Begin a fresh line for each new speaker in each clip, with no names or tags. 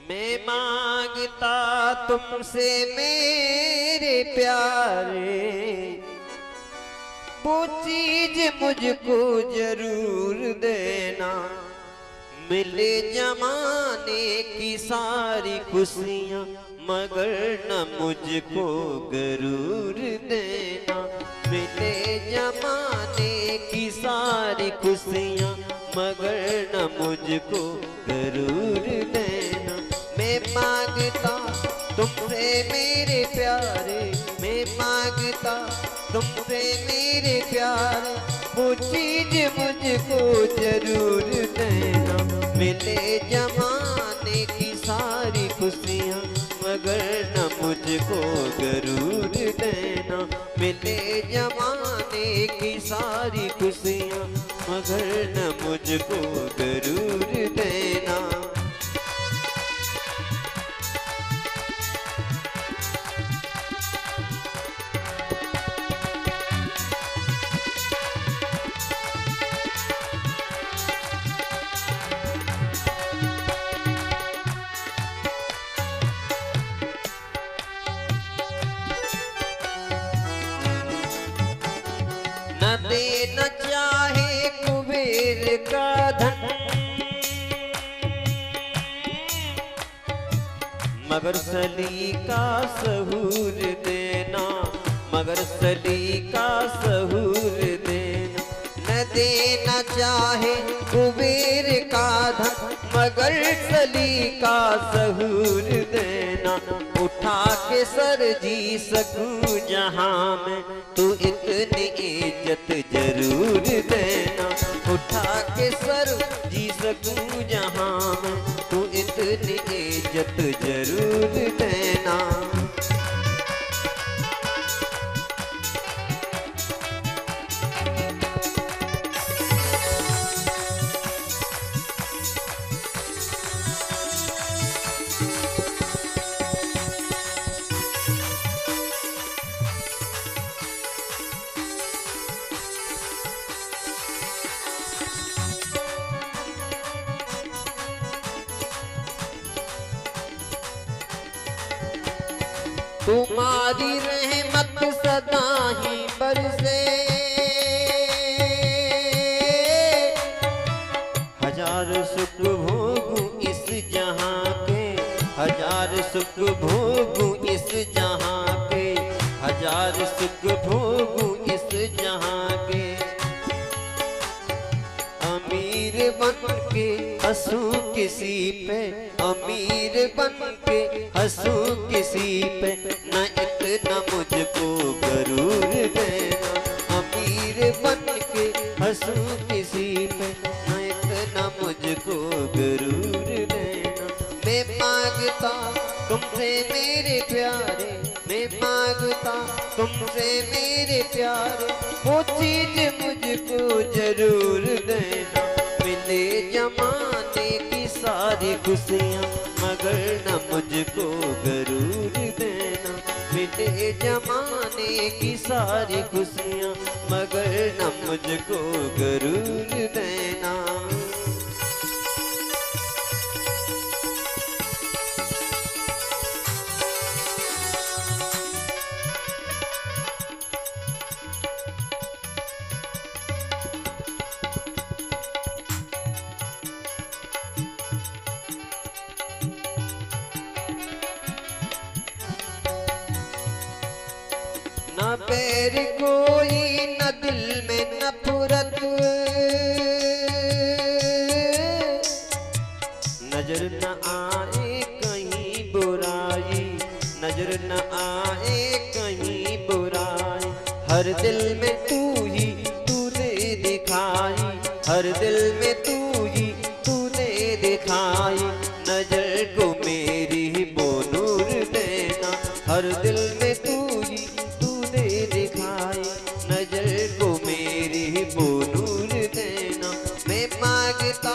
मैं मांगता तुमसे मेरे प्यारे, वो चीज मुझको जरूर देना। मिले जमाने की सारी खुशियाँ मगर न मुझको गरूर देना। मिले जमाने की सारी खुशियाँ मगर न मुझको गरूर देना। मैं मांगता तुमसे मेरे प्यारे, मैं मांगता तुमसे मेरे प्यारे, वो चीज मुझको जरूर देना। मिले जमाने की सारी खुशियाँ मगर न मुझको गरूर देना। मिले जमाने की सारी खुशियाँ मगर न मुझको गरूर देना। न देना चाहे कुबेर का धन, मगर सलीका सहूर देना, मगर सलीका सहूर देना। न देना चाहे कुबेर का धन, मगर सलीका सहूर देना। उठा के सर जी सकूं जहाँ में, तू इतनी इज्जत जरूर देना। उठा के सर जी सकूं जहाँ में, तू इतनी इज्जत जरूर देना। तुम्हारी रहमत सदा ही बरसे, हजार सुख भोगूं इस जहां के, हजार सुख भोगूं इस जहां के, हजार सुख भोगूं इस जहां के। अमीर बन के हंसूं किसी पे, अमीर बन के हंसूं किसी पे, न इतना मुझको गरूर देना। अमीर बन के हंसूं किसी पे, न इतना मुझको गरूर देना। मैं मांगता तुमसे मेरे प्यारे, मैं मांगता तुमसे मेरे प्यारे, वो चीज मुझको जरूर देना। मिले जमाने की सारी खुशियाँ मगर न मुझको गरूर देना। मिले जमाने की सारी खुशियाँ मगर न मुझको गरूर देना। न पैर कोई न दिल में नफरत, नजर न आए कहीं बुराई, नजर न आए कहीं बुराई। हर दिल में तू ही तूने दिखाई, हर दिल में तू ही तूने दिखाई। नजर को मेरी वो नूर देना, हर दिल में तू ही दिखाई। नजर को मेरी वो नूर देना। मैं मांगता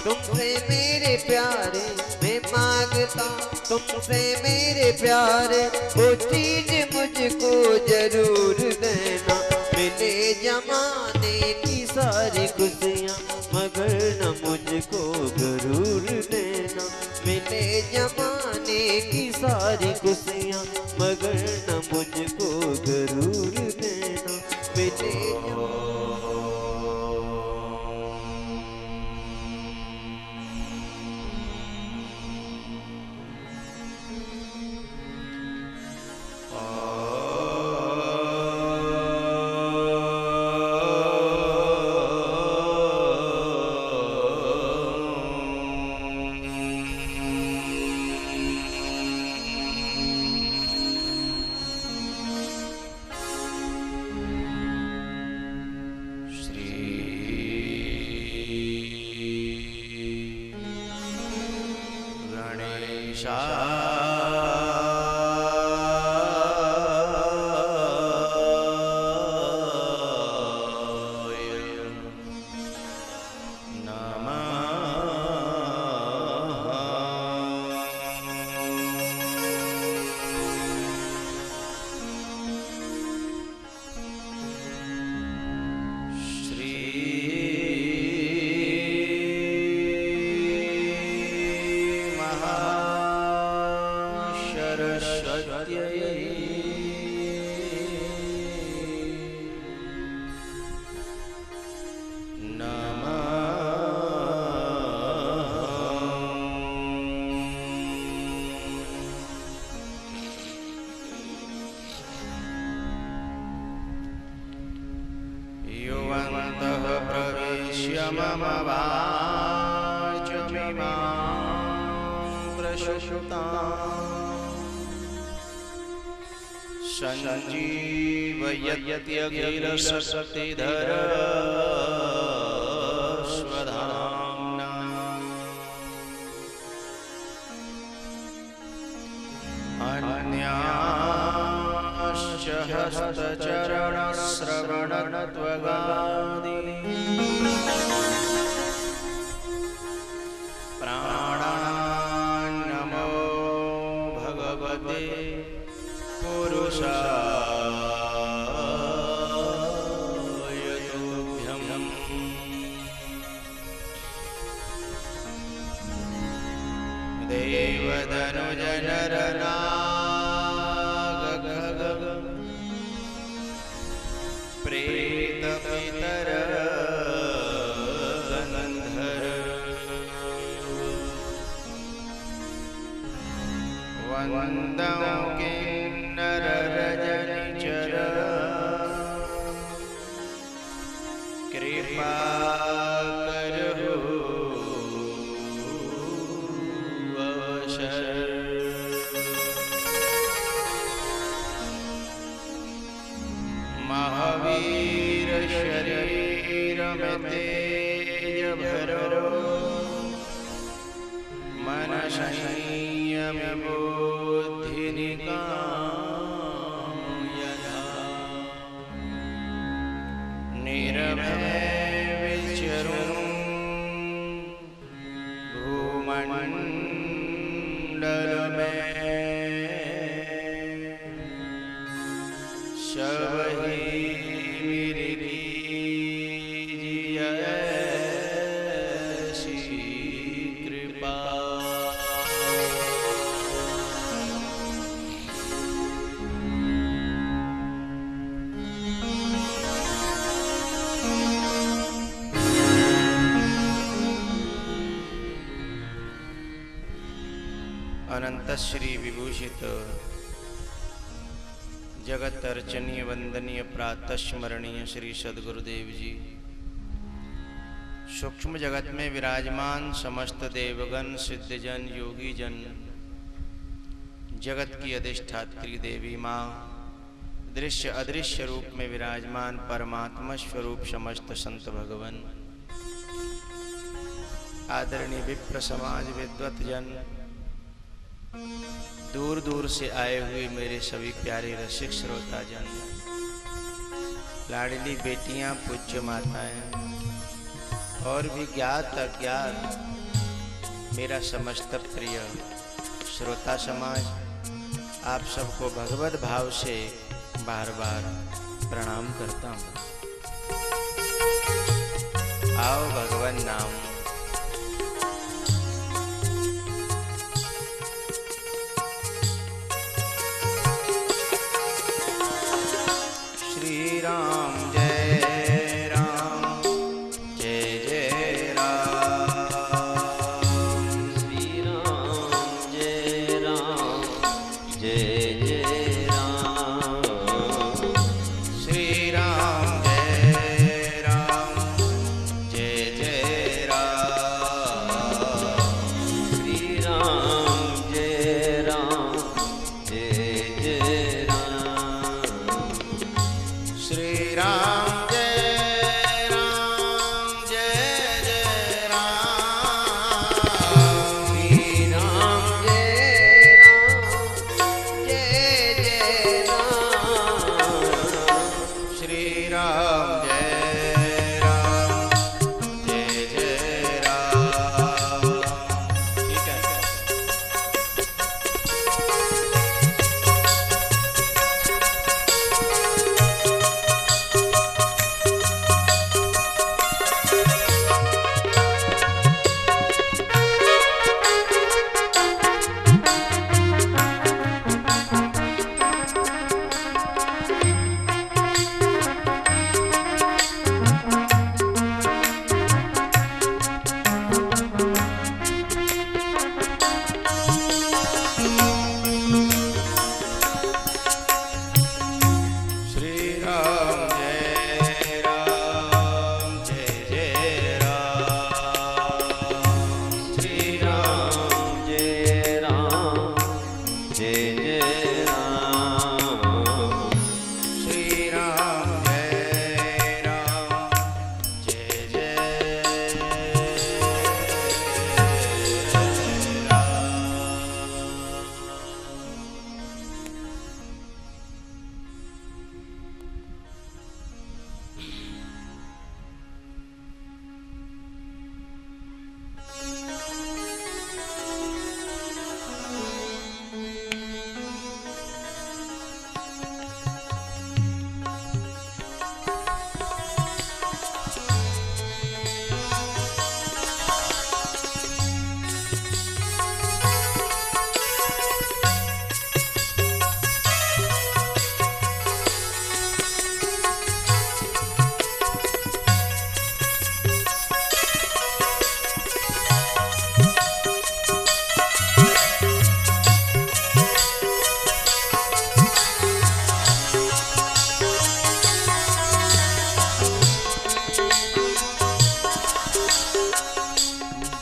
तुमसे मेरे प्यारे, मैं मांगता तुमसे मेरे प्यारे, वो चीज मुझको जरूर देना। मिले जमाने की सारी खुशियाँ मगर न मुझको गरूर देना। मिले जमाने की सारी खुशियाँ, मगर न मुझको गरूर देना। मिले
मम वाचमिमां प्रशुतां सञ्जीवयत्यखिलशक्तिधर स्वधाम्ना अन्याश्च हस्तचरणश्रवणत्वगादि प्राणान्नमो भगवते पुरुषाय तुभ्यम्। देवदनुजनरनागखग प्रेतपितर गन्धर्व वन्दं किन्नररजनिचर कृपाकरहु अवशर। महावीर शरीर में तेज भरो मन संयम बुद्धि निकायना निर्भय विचरूं भूमंडल में सबही अनंत श्री विभूषित जगत अर्चनीय वंदनीय प्रातः स्मरणीय श्री सद्गुरुदेव जी, सूक्ष्म जगत में विराजमान समस्त देवगण सिद्धजन योगी जन, जगत की अधिष्ठात्री देवी माँ, दृश्य अदृश्य रूप में विराजमान परमात्मा स्वरूप समस्त संत भगवन, आदरणीय विप्र समाज विद्वत जन, दूर दूर से आए हुए मेरे सभी प्यारे रसिक श्रोता जन, लाडली बेटियां, पूज्य माताएं और भी ज्ञात अज्ञात मेरा समस्त प्रिय श्रोता समाज, आप सबको भगवत भाव से बार बार प्रणाम करता हूँ। आओ भगवान नाम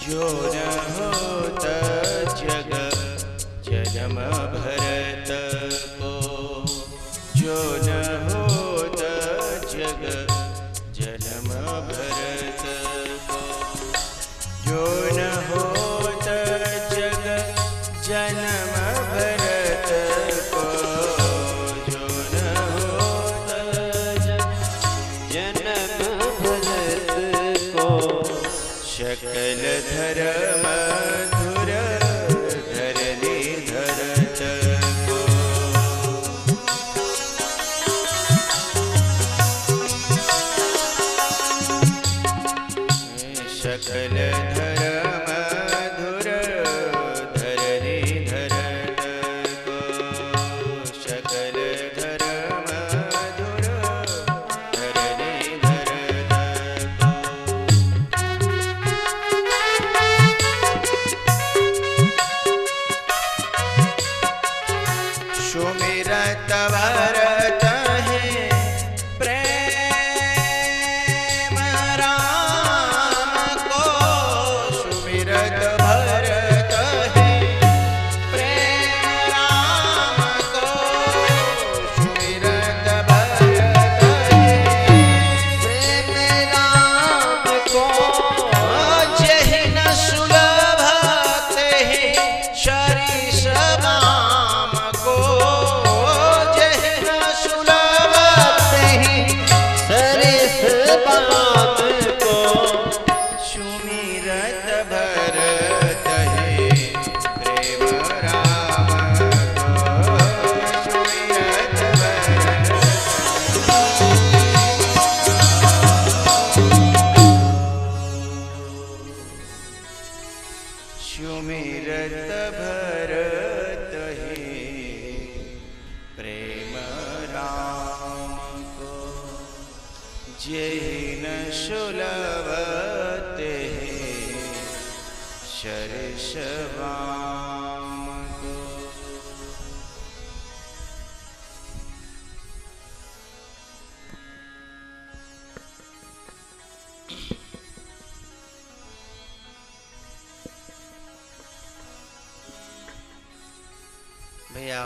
जो न होत जग जन्म भरत को, जो न होत जग जन्म भरत को, जो न होत जग जन्म भरत को, जो न होत जग जन्म भरत को, सकल धर्म धुर धरनी धरत को, सकल धर्म धुर धरनी धरत को, सकल धर्म धुर धरनी धरत को। सुमिरत भरत है प्रेम राम को, सुमिरत भरत है प्रेम राम को, सुमिरत भरत है
प्रेम राम को,
जेहि न सुलभ तेहि शरीष राम को, जेहि न सुलभ तेहि
सरिस बाम को,
सुमिरत भरत है प्रेम राम को, सुमिरत भरत सुमिरत भरत है प्रेम राम को, जेहि न सुलभ तेहि शरीष राम को। भैया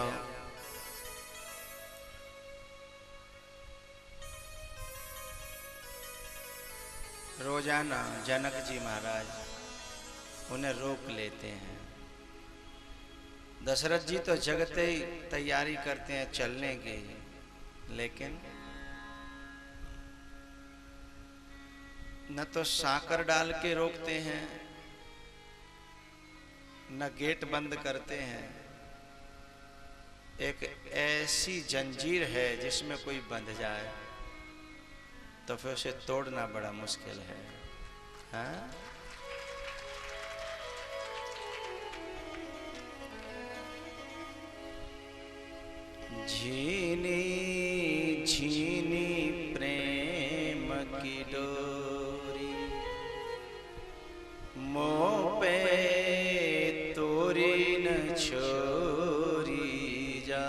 रोजाना जनक जी महाराज उन्हें रोक लेते हैं। दशरथ जी तो जगते ही तैयारी करते हैं चलने की, लेकिन न तो साकर डाल के रोकते हैं, न गेट बंद करते हैं। एक ऐसी जंजीर है जिसमें कोई बंध जाए तो फिर उसे तोड़ना बड़ा मुश्किल है। हाँ? झीनी झीनी प्रेम की डोरी, मोह पे तोरी न छोरी जा,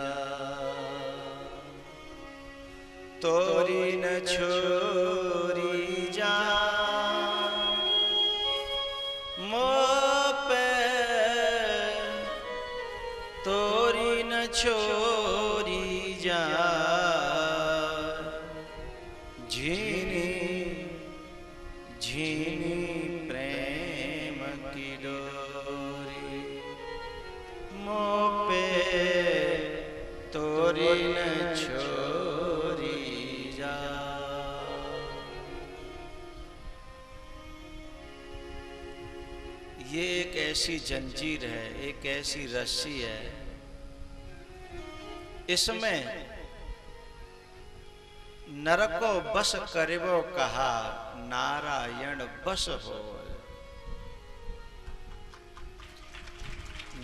तोरी न छोरी जा, मोह पे तोरी न छोरी जा, झीनी झीनी प्रेम की डोरी, मोह पे तोरी न छोरी जा। ये एक ऐसी जंजीर है, एक ऐसी रस्सी है, इसमें नरको बस करिबो कहा, नारायण बस हो।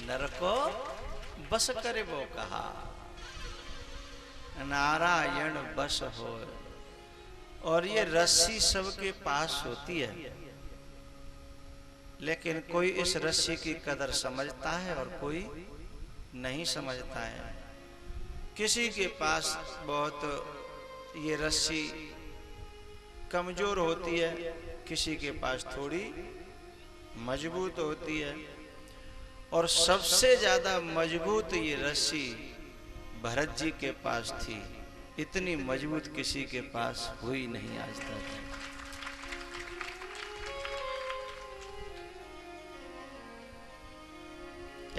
नरको बस करिबो कहा, नारायण बस हो। और ये रस्सी सबके पास होती है, लेकिन कोई इस रस्सी की कदर समझता है और कोई नहीं समझता है। किसी के पास बहुत ये रस्सी कमजोर होती है, किसी के पास थोड़ी मजबूत होती है, और सबसे ज्यादा मजबूत ये रस्सी भरत जी के पास थी। इतनी मजबूत किसी के पास हुई नहीं आज तक।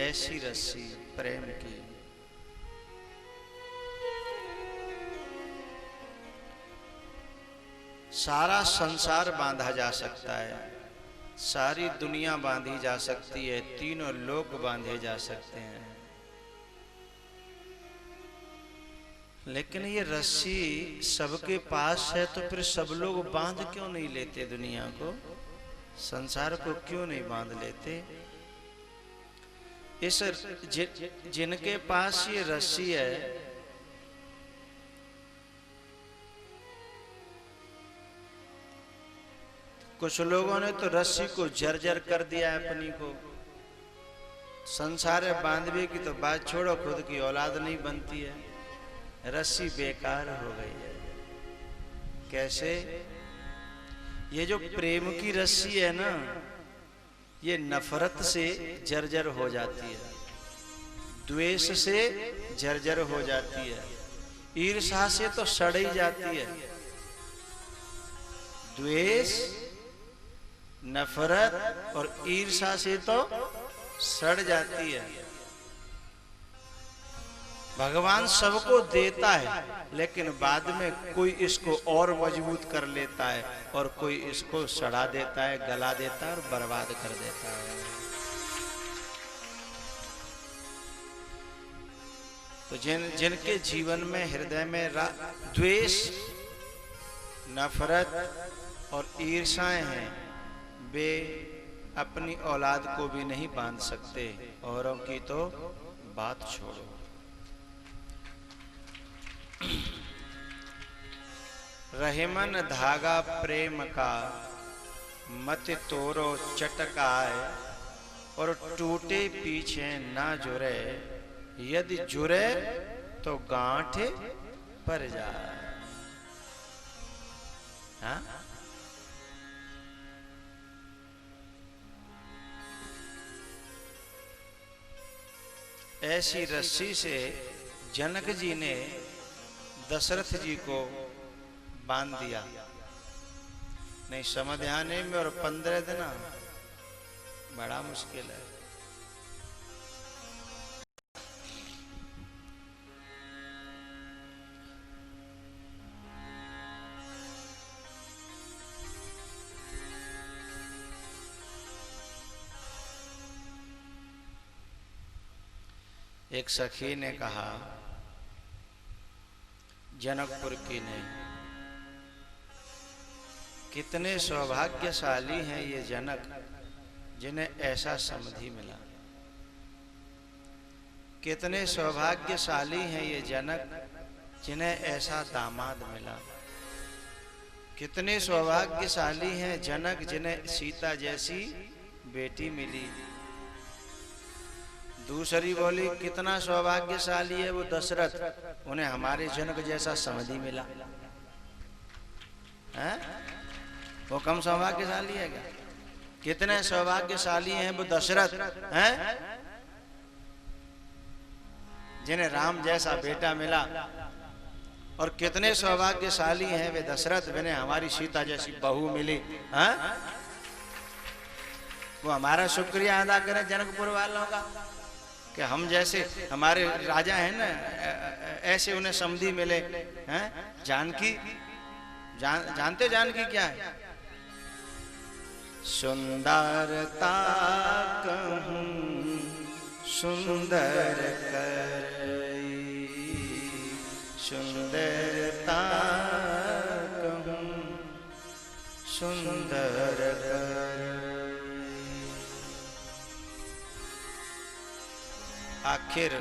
ऐसी रस्सी प्रेम की। सारा संसार बांधा जा सकता है, सारी दुनिया बांधी जा सकती है, तीनों लोक बांधे जा सकते हैं, लेकिन ये रस्सी सबके पास है तो फिर सब लोग बांध क्यों नहीं लेते? दुनिया को, संसार को क्यों नहीं बांध लेते? इस जिनके पास ये रस्सी है, कुछ लोगों ने तो रस्सी को जर्जर कर दिया है अपनी को। संसार में बांधवे की तो बात छोड़ो, खुद की औलाद नहीं बनती है, रस्सी बेकार हो गई है। कैसे? ये जो प्रेम की रस्सी है ना, ये नफरत से जर्जर हो जाती है, द्वेष से जर्जर हो जाती है, ईर्ष्या से तो सड़ ही जाती है। द्वेष, नफरत और ईर्ष्या से तो सड़ जाती है। भगवान सबको देता है, लेकिन बाद में कोई इसको और मजबूत कर लेता है और कोई इसको सड़ा देता है, गला देता है और बर्बाद कर देता है। तो जिनके जीवन में, हृदय में द्वेष, नफरत और ईर्ष्याएं हैं, वे अपनी औलाद को भी नहीं बांध सकते, औरों की तो बात छोड़ो। रहमन धागा प्रेम का, मत तोरो चटकाए, और टूटे पीछे ना जुरे, यदि जुरे तो गांठ पर जाए। हाँ? ऐसी रस्सी से जनक जी ने दशरथ जी को बांध दिया। नहीं समझ आने में और 15 दिन बड़ा मुश्किल है। एक सखी ने कहा, जनकपुर की ने, कितने सौभाग्यशाली हैं ये जनक जिन्हें ऐसा समधी मिला। कितने सौभाग्यशाली हैं ये जनक जिन्हें ऐसा दामाद मिला। कितने सौभाग्यशाली हैं जनक जिन्हें सीता जैसी बेटी मिली। दूसरी बोली, कितना सौभाग्यशाली है वो दशरथ, उन्हें हमारे जनक जैसा समधी मिला। हैं? वो कम सौभाग्यशाली है क्या? कितने सौभाग्यशाली हैं वो दशरथ, हैं, जिन्हें राम जैसा बेटा मिला, और कितने सौभाग्यशाली हैं वे दशरथ, जिन्हें हमारी सीता जैसी बहू मिली। हैं? वो हमारा शुक्रिया अदा करें जनकपुर वालों का कि हम जैसे हमारे राजा हैं ना, ऐसे उन्हें समधी मिले। हैं? जानकी, जानते जानकी क्या है? सुंदरता कहूँ सुंदर करई, सुंदरता कहूँ सुंदर करई। आखिर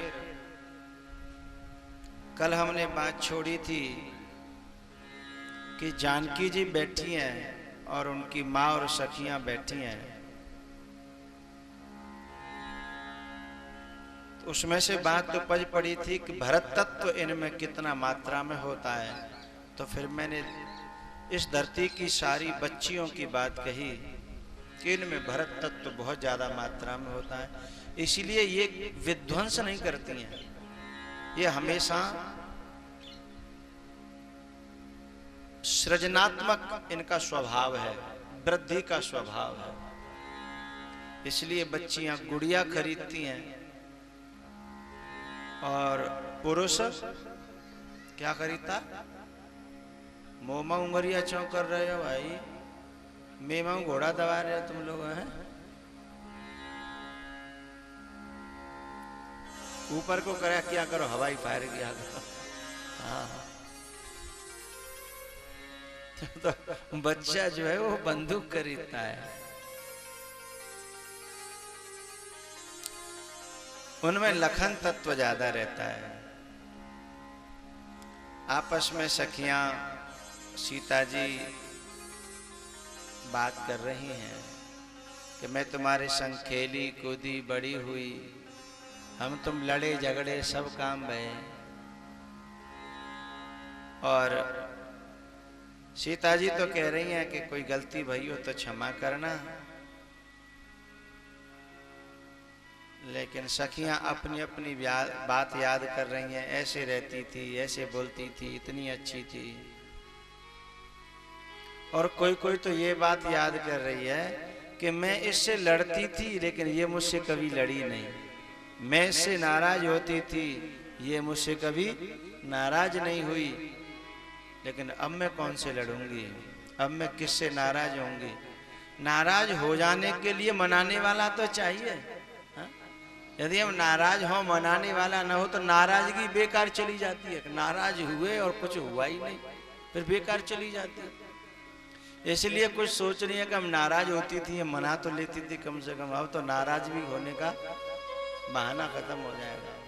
कल हमने बात छोड़ी थी कि जानकी जी बैठी हैं और उनकी माँ और सखियां बैठी हैं। उसमें से बात तो पज पड़ी थी कि भरत तत्व इनमें कितना मात्रा में होता है। तो फिर मैंने इस धरती की सारी बच्चियों की बात कही कि इनमें भरत तत्व बहुत ज्यादा मात्रा में होता है, इसीलिए ये विध्वंस नहीं करती हैं, ये हमेशा सृजनात्मक इनका स्वभाव है, वृद्धि का स्वभाव है। इसलिए बच्चियां गुड़िया खरीदती हैं और पुरुष क्या खरीदता? मोमा उंगरिया चौं कर रहे हो भाई, मेमा घोड़ा दबा रहे हो तुम लोग हैं। ऊपर को करा क्या करो, हवाई फायर किया करो। हाँ तो बच्चा जो है वो बंदूक खरीदता है। उनमें लखन तत्व ज्यादा रहता है। आपस में सखियां सीता जी बात कर रही हैं कि मैं तुम्हारे संग खेली कूदी बड़ी हुई, हम तुम लड़े झगड़े सब काम भये। और सीता जी तो कह रही हैं कि कोई गलती भई हो तो क्षमा करना, लेकिन सखियां अपनी अपनी बात याद कर रही हैं। ऐसे रहती थी, ऐसे बोलती थी, इतनी अच्छी थी। और कोई कोई तो ये बात याद कर रही है कि मैं इससे लड़ती थी लेकिन ये मुझसे कभी लड़ी नहीं, मैं इससे नाराज होती थी, ये मुझसे कभी नाराज नहीं हुई, लेकिन अब मैं कौन से लड़ूंगी, अब मैं किससे नाराज होंगी। नाराज हो जाने के लिए मनाने वाला तो चाहिए। हा? यदि हम नाराज हो, मनाने वाला ना हो, तो नाराजगी बेकार चली जाती है। नाराज हुए और कुछ हुआ ही नहीं, फिर बेकार चली जाती है। इसलिए कुछ सोच रही है कि हम नाराज होती थी, मना तो लेती थी कम से कम, अब तो नाराज भी होने का बहाना खत्म हो जाएगा।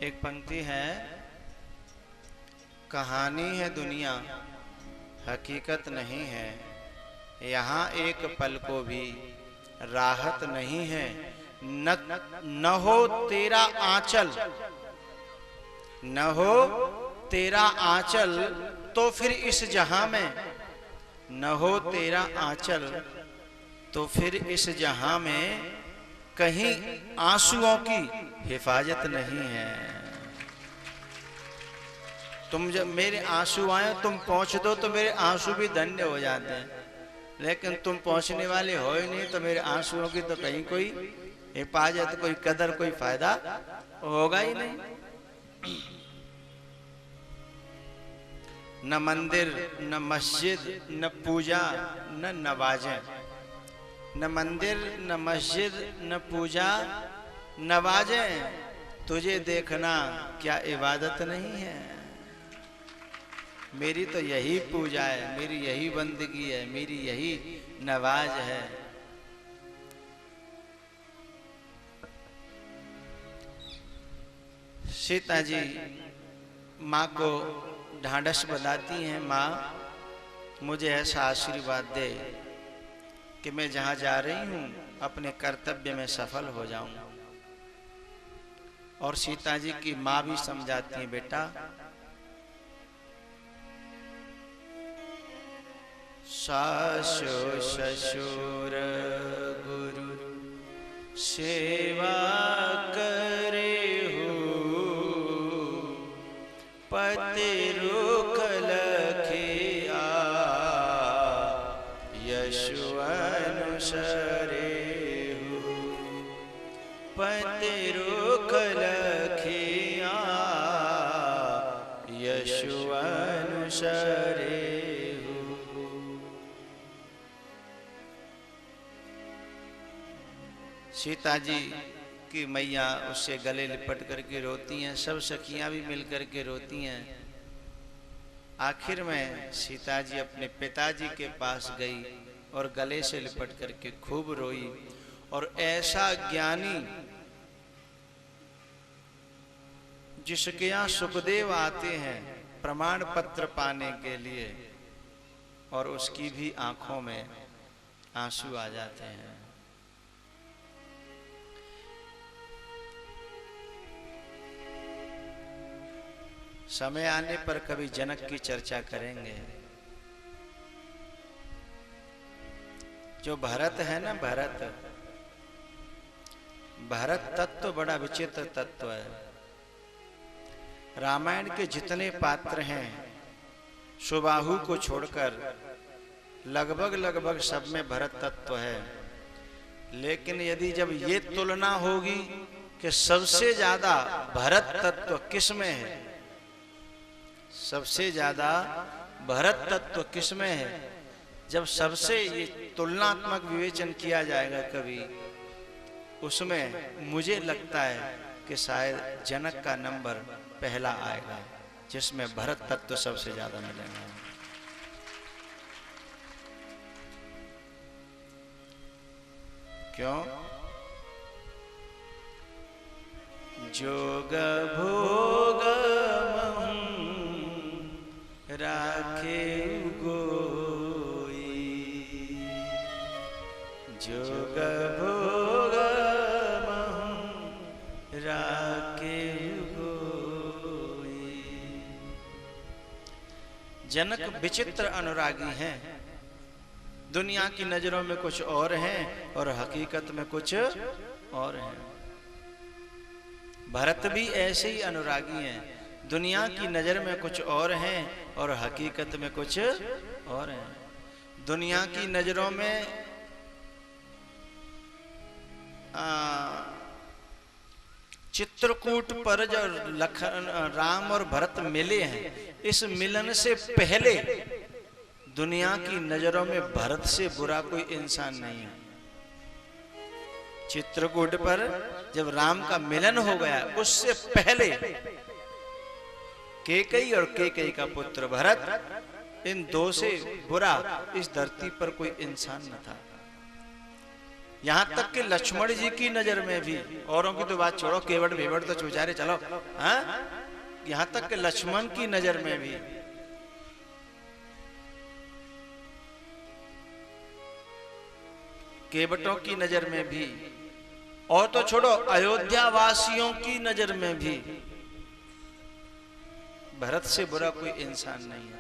एक पंक्ति है, कहानी है दुनिया हकीकत नहीं है, यहाँ एक पल को भी राहत नहीं है, न हो तेरा आंचल, न हो तेरा आंचल तो फिर इस जहां में, न हो तेरा आंचल तो फिर इस जहां में कहीं आंसुओं की हिफाजत नहीं है। तुम जब मेरे आंसू आए तुम पहुंच दो तो मेरे आंसू भी धन्य हो जाते हैं, लेकिन तुम पहुंचने वाले हो ही नहीं तो मेरे आंसुओं की तो कहीं कोई हिफाजत, कोई कदर, कोई फायदा होगा ही नहीं। न मंदिर, न मस्जिद, न पूजा, न नवाजें, न मंदिर, न मस्जिद, न पूजा, नवाजें, तुझे देखना क्या इबादत नहीं है। मेरी तो यही पूजा है, मेरी यही बंदगी है, मेरी यही नवाज है। सीता जी माँ को ढांढस बंधाती हैं, माँ मुझे ऐसा आशीर्वाद दे कि मैं जहाँ जा रही हूँ अपने कर्तव्य में सफल हो जाऊं। और सीता जी की माँ भी समझाती है, बेटा सासु ससुर गुरु सेवा करे हो, पति रुख लखिया यशु अनुसरे हो, पति रुख लखिया यशु अनुसरे हो। सीता जी की मैया उससे गले लिपट करके रोती हैं, सब सखियां भी मिल करके रोती हैं। आखिर में सीता जी अपने पिताजी के पास गई और गले से लिपट करके खूब रोई। और ऐसा ज्ञानी जिसके यहाँ सुखदेव आते हैं प्रमाण पत्र पाने के लिए, और उसकी भी आंखों में आंसू आ जाते हैं। समय आने पर कभी जनक की चर्चा करेंगे। जो भरत है ना, भरत तत्व बड़ा विचित्र तत्व है। रामायण के जितने पात्र हैं सुबाहु को छोड़कर लगभग सब में भरत तत्व है। लेकिन यदि जब ये तुलना होगी कि सबसे ज्यादा भरत तत्व किस में है, सबसे ज्यादा भरत तत्व किस में है, जब सबसे ये तुलनात्मक विवेचन किया जाएगा कभी, उसमें मुझे लगता है कि शायद जनक का नंबर पहला आएगा, जिसमें भरत तत्व सबसे ज्यादा मिलेंगे। क्यों? जोग भोग राखे गोई, जोग भोग राखे गोई। जनक विचित्र अनुरागी हैं। दुनिया की नजरों में कुछ और हैं और हकीकत में कुछ और हैं। भरत भी ऐसे ही अनुरागी हैं। दुनिया की नजर में कुछ और हैं और हकीकत में कुछ और हैं। दुनिया की नजरों में चित्रकूट पर जो राम और भरत मिले हैं, इस मिलन से पहले दुनिया की नजरों में भरत से बुरा कोई इंसान नहीं है। चित्रकूट पर जब राम का मिलन हो गया, उससे पहले केकई और केकई का पुत्र भरत, इन दो से बुरा इस धरती पर कोई इंसान न था। यहां तक कि लक्ष्मण जी की नजर में भी, औरों की तो बात छोड़ो, केवट बेवट तो बेचारे चलो, हाँ, यहां तक कि लक्ष्मण की नजर में भी केवटों की नजर में भी, और तो छोड़ो अयोध्या वासियों की नजर में भी भरत से बुरा कोई इंसान नहीं है।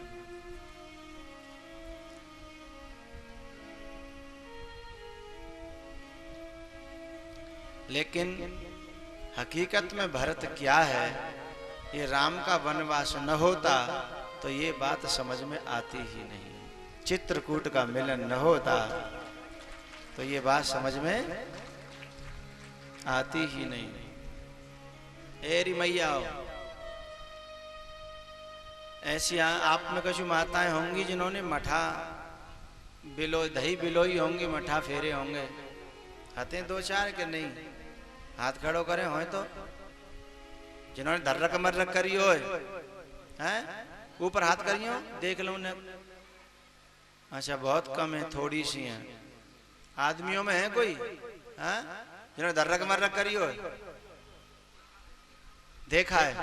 लेकिन हकीकत में भरत क्या है, ये राम का वनवास न होता तो ये बात समझ में आती ही नहीं। चित्रकूट का मिलन न होता तो ये बात समझ में आती ही नहीं। एरी मैया ऐसी आप में कुछ माताएं होंगी जिन्होंने मठा बिलो दही बिलोई होंगी, मठा फेरे होंगे। आते दो चार के नहीं, हाथ खड़ो करें हो तो, जिन्होंने धर्रक मर्रक करी हो, हैं ऊपर हाथ करियो देख लो न। अच्छा बहुत कम है, थोड़ी सी हैं। आदमियों में है कोई, हैं जिन्होंने धर्रक मर्रक करी हो, देखा है?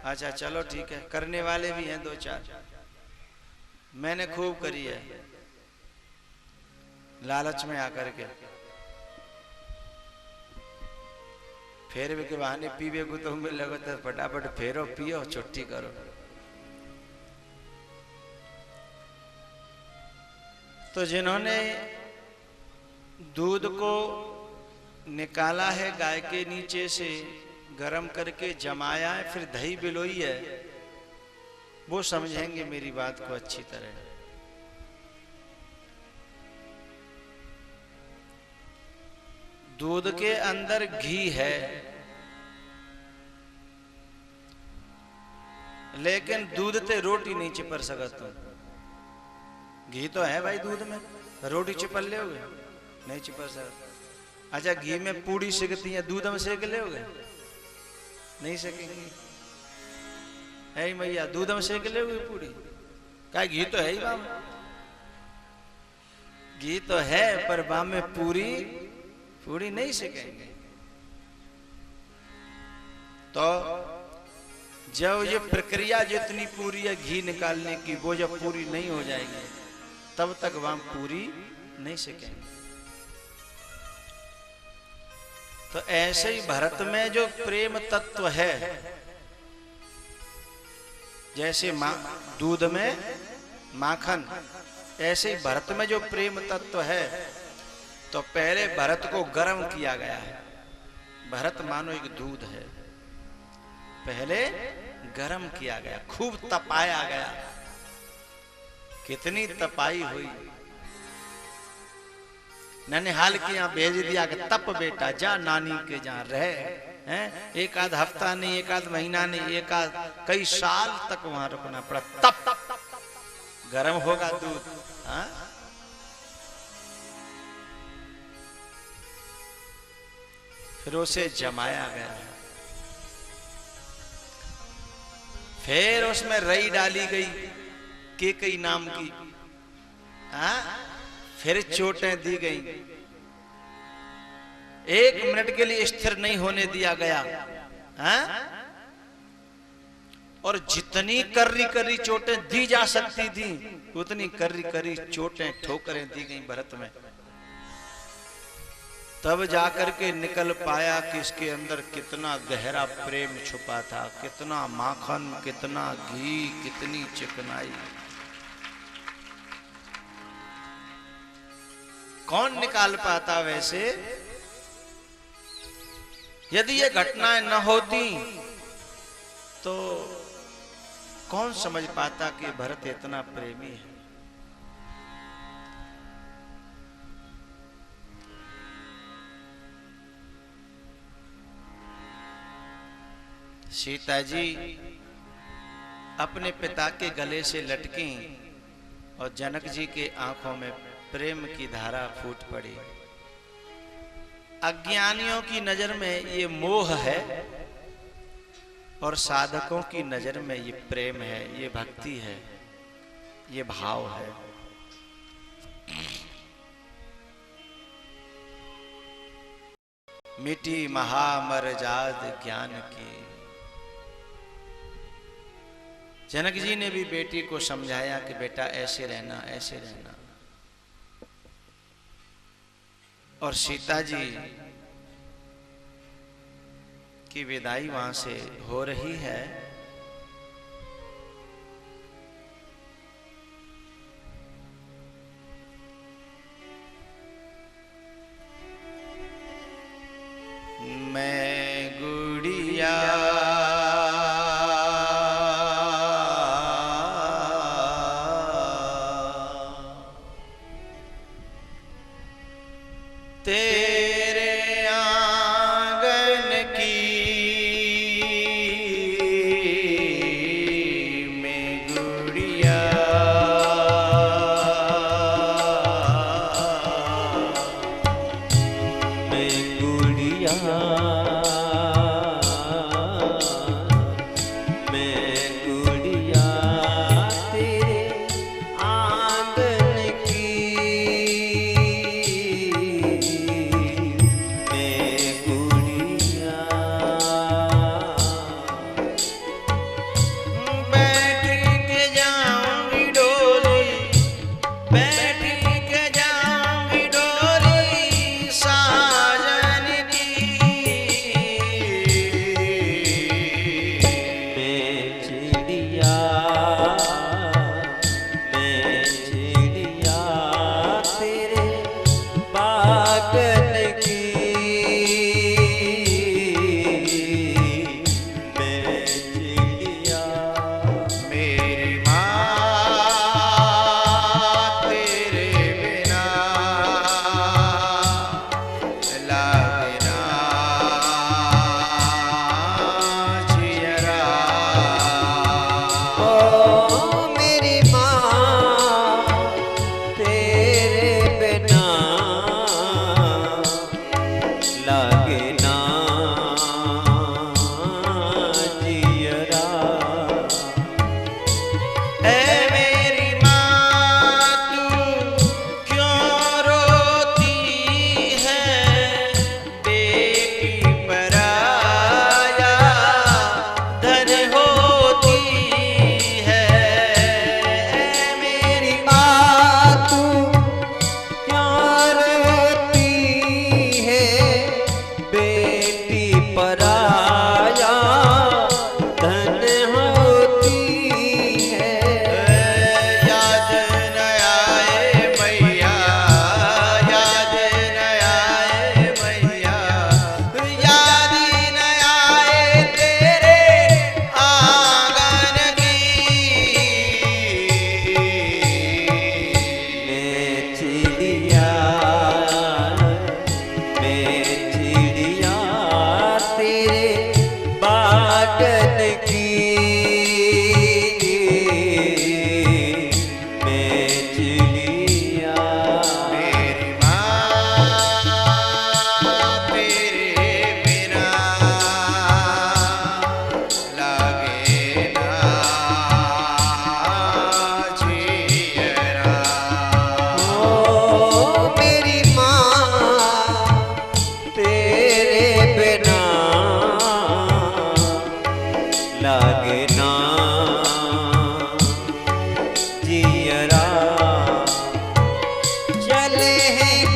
अच्छा चलो ठीक है, करने वाले भी हैं दो चार। मैंने खूब करी है, लालच में आकर के। फेरवे के बहाने पीवे को तो मिल लगा तो फटाफट फेरो, पियो, छुट्टी करो। तो जिन्होंने दूध को निकाला है गाय के नीचे से, गरम करके जमाया है, फिर दही बिलोई है, वो समझेंगे मेरी बात को अच्छी तरह। दूध के अंदर घी है, लेकिन दूध ते रोटी नहीं चिपर सकत तुम। घी तो है भाई दूध में, रोटी चिपर ले नहीं चिपर सकत। अच्छा, घी में पूड़ी सेकती है, दूध में सेक ले होगे? नहीं सेकेंगे। है ही मैया, दूध में सेक ले होगी पूड़ी? क्या घी तो है ही बाम, घी तो है, पर बाम में पूड़ी नहीं सेकेंगे। तो जब ये प्रक्रिया जितनी पूरी है घी निकालने की, वो जब पूरी नहीं हो जाएगी तब तक वहां पूरी नहीं सेकेंगे। तो ऐसे ही भरत में जो प्रेम तत्व है, जैसे दूध में माखन, ऐसे ही भरत में जो प्रेम तत्व है, तो पहले भरत को गर्म किया गया है। भरत मानो एक दूध है, पहले गर्म किया गया, खूब तपाया गया। कितनी तपाई हुई। ननिहाल के यहाँ भेज दिया कि तप बेटा, जा नानी के जहाँ रहे हैं। एक आध हफ्ता नहीं, एक आध महीना नहीं, एक आध कई साल तक वहां रुकना पड़ा, तप गर्म होगा दूध। हाँ, फिर उसे जमाया गया, फिर उसमें रई डाली गई केकई नाम की। हाँ, फिर चोटें दी गई, 1 मिनट के लिए स्थिर नहीं होने दिया गया। हाँ? और जितनी कर्री चोटें दी जा सकती थी, उतनी कर्री चोटें ठोकरें दी गई भरत में। तब जाकर के निकल पाया कि इसके अंदर कितना गहरा प्रेम छुपा था, कितना माखन, कितना घी, कितनी चिकनाई। कौन निकाल पाता वैसे? यदि ये घटनाएं न होती तो कौन समझ पाता कि भरत इतना प्रेमी है। सीता जी अपने पिता के गले से लटकी और जनक जी के आंखों में प्रेम की धारा फूट पड़ी। अज्ञानियों की नजर में ये मोह है और साधकों की नजर में ये प्रेम है, ये भक्ति है, ये भाव है। मिटी महामरजाद ज्ञान की। जनक जी ने भी बेटी को समझाया कि बेटा ऐसे रहना, ऐसे रहना। और सीता जी की विदाई वहां से हो रही है। मैं गुड़िया तेरे आंगन की, मैं गुड़िया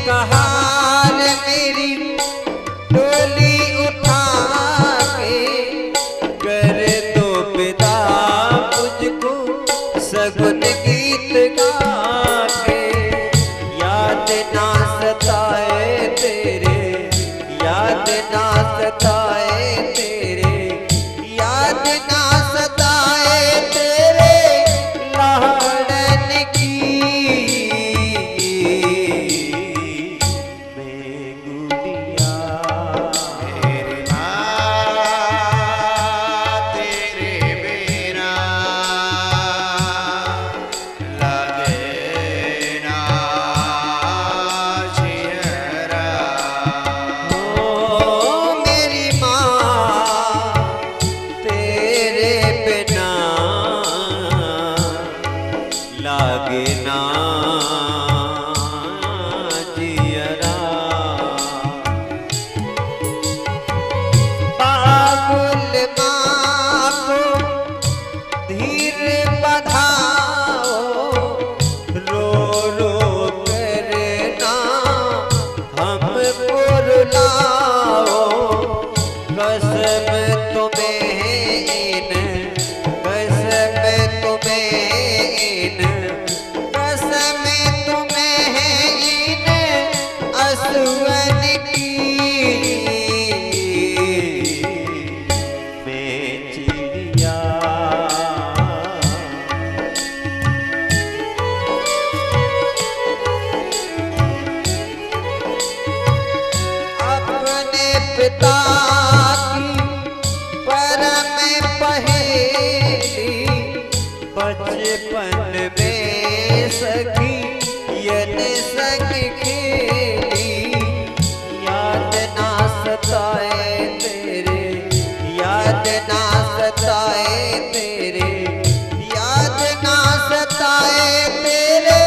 कहार मेरी डोली उठा के कर दो विदा मुझको सगुन गीत गा के। याद ना सताए तेरे, याद ना सताए तेरे, याद ना सताए तेरे लाड़न की बेगुड़िया।
तेरे माँ तेरे बिना लगे ना जियरा।
ओ मेरी माँ तेरे बिना लागे ना जियरा। बाबुल माँ को धीर बधाओ, रो रो करना हमको रुलाओ। कसम तुम्हें इन, कसम तुम्हें इन, कसम तुम्हें इन असुवन की मैं चिड़िया। अपने पिता की परम पहेली बचपन में सखी यन संग खेली। याद ना सताए तेरे, याद ना सताए तेरे, याद ना सताए तेरे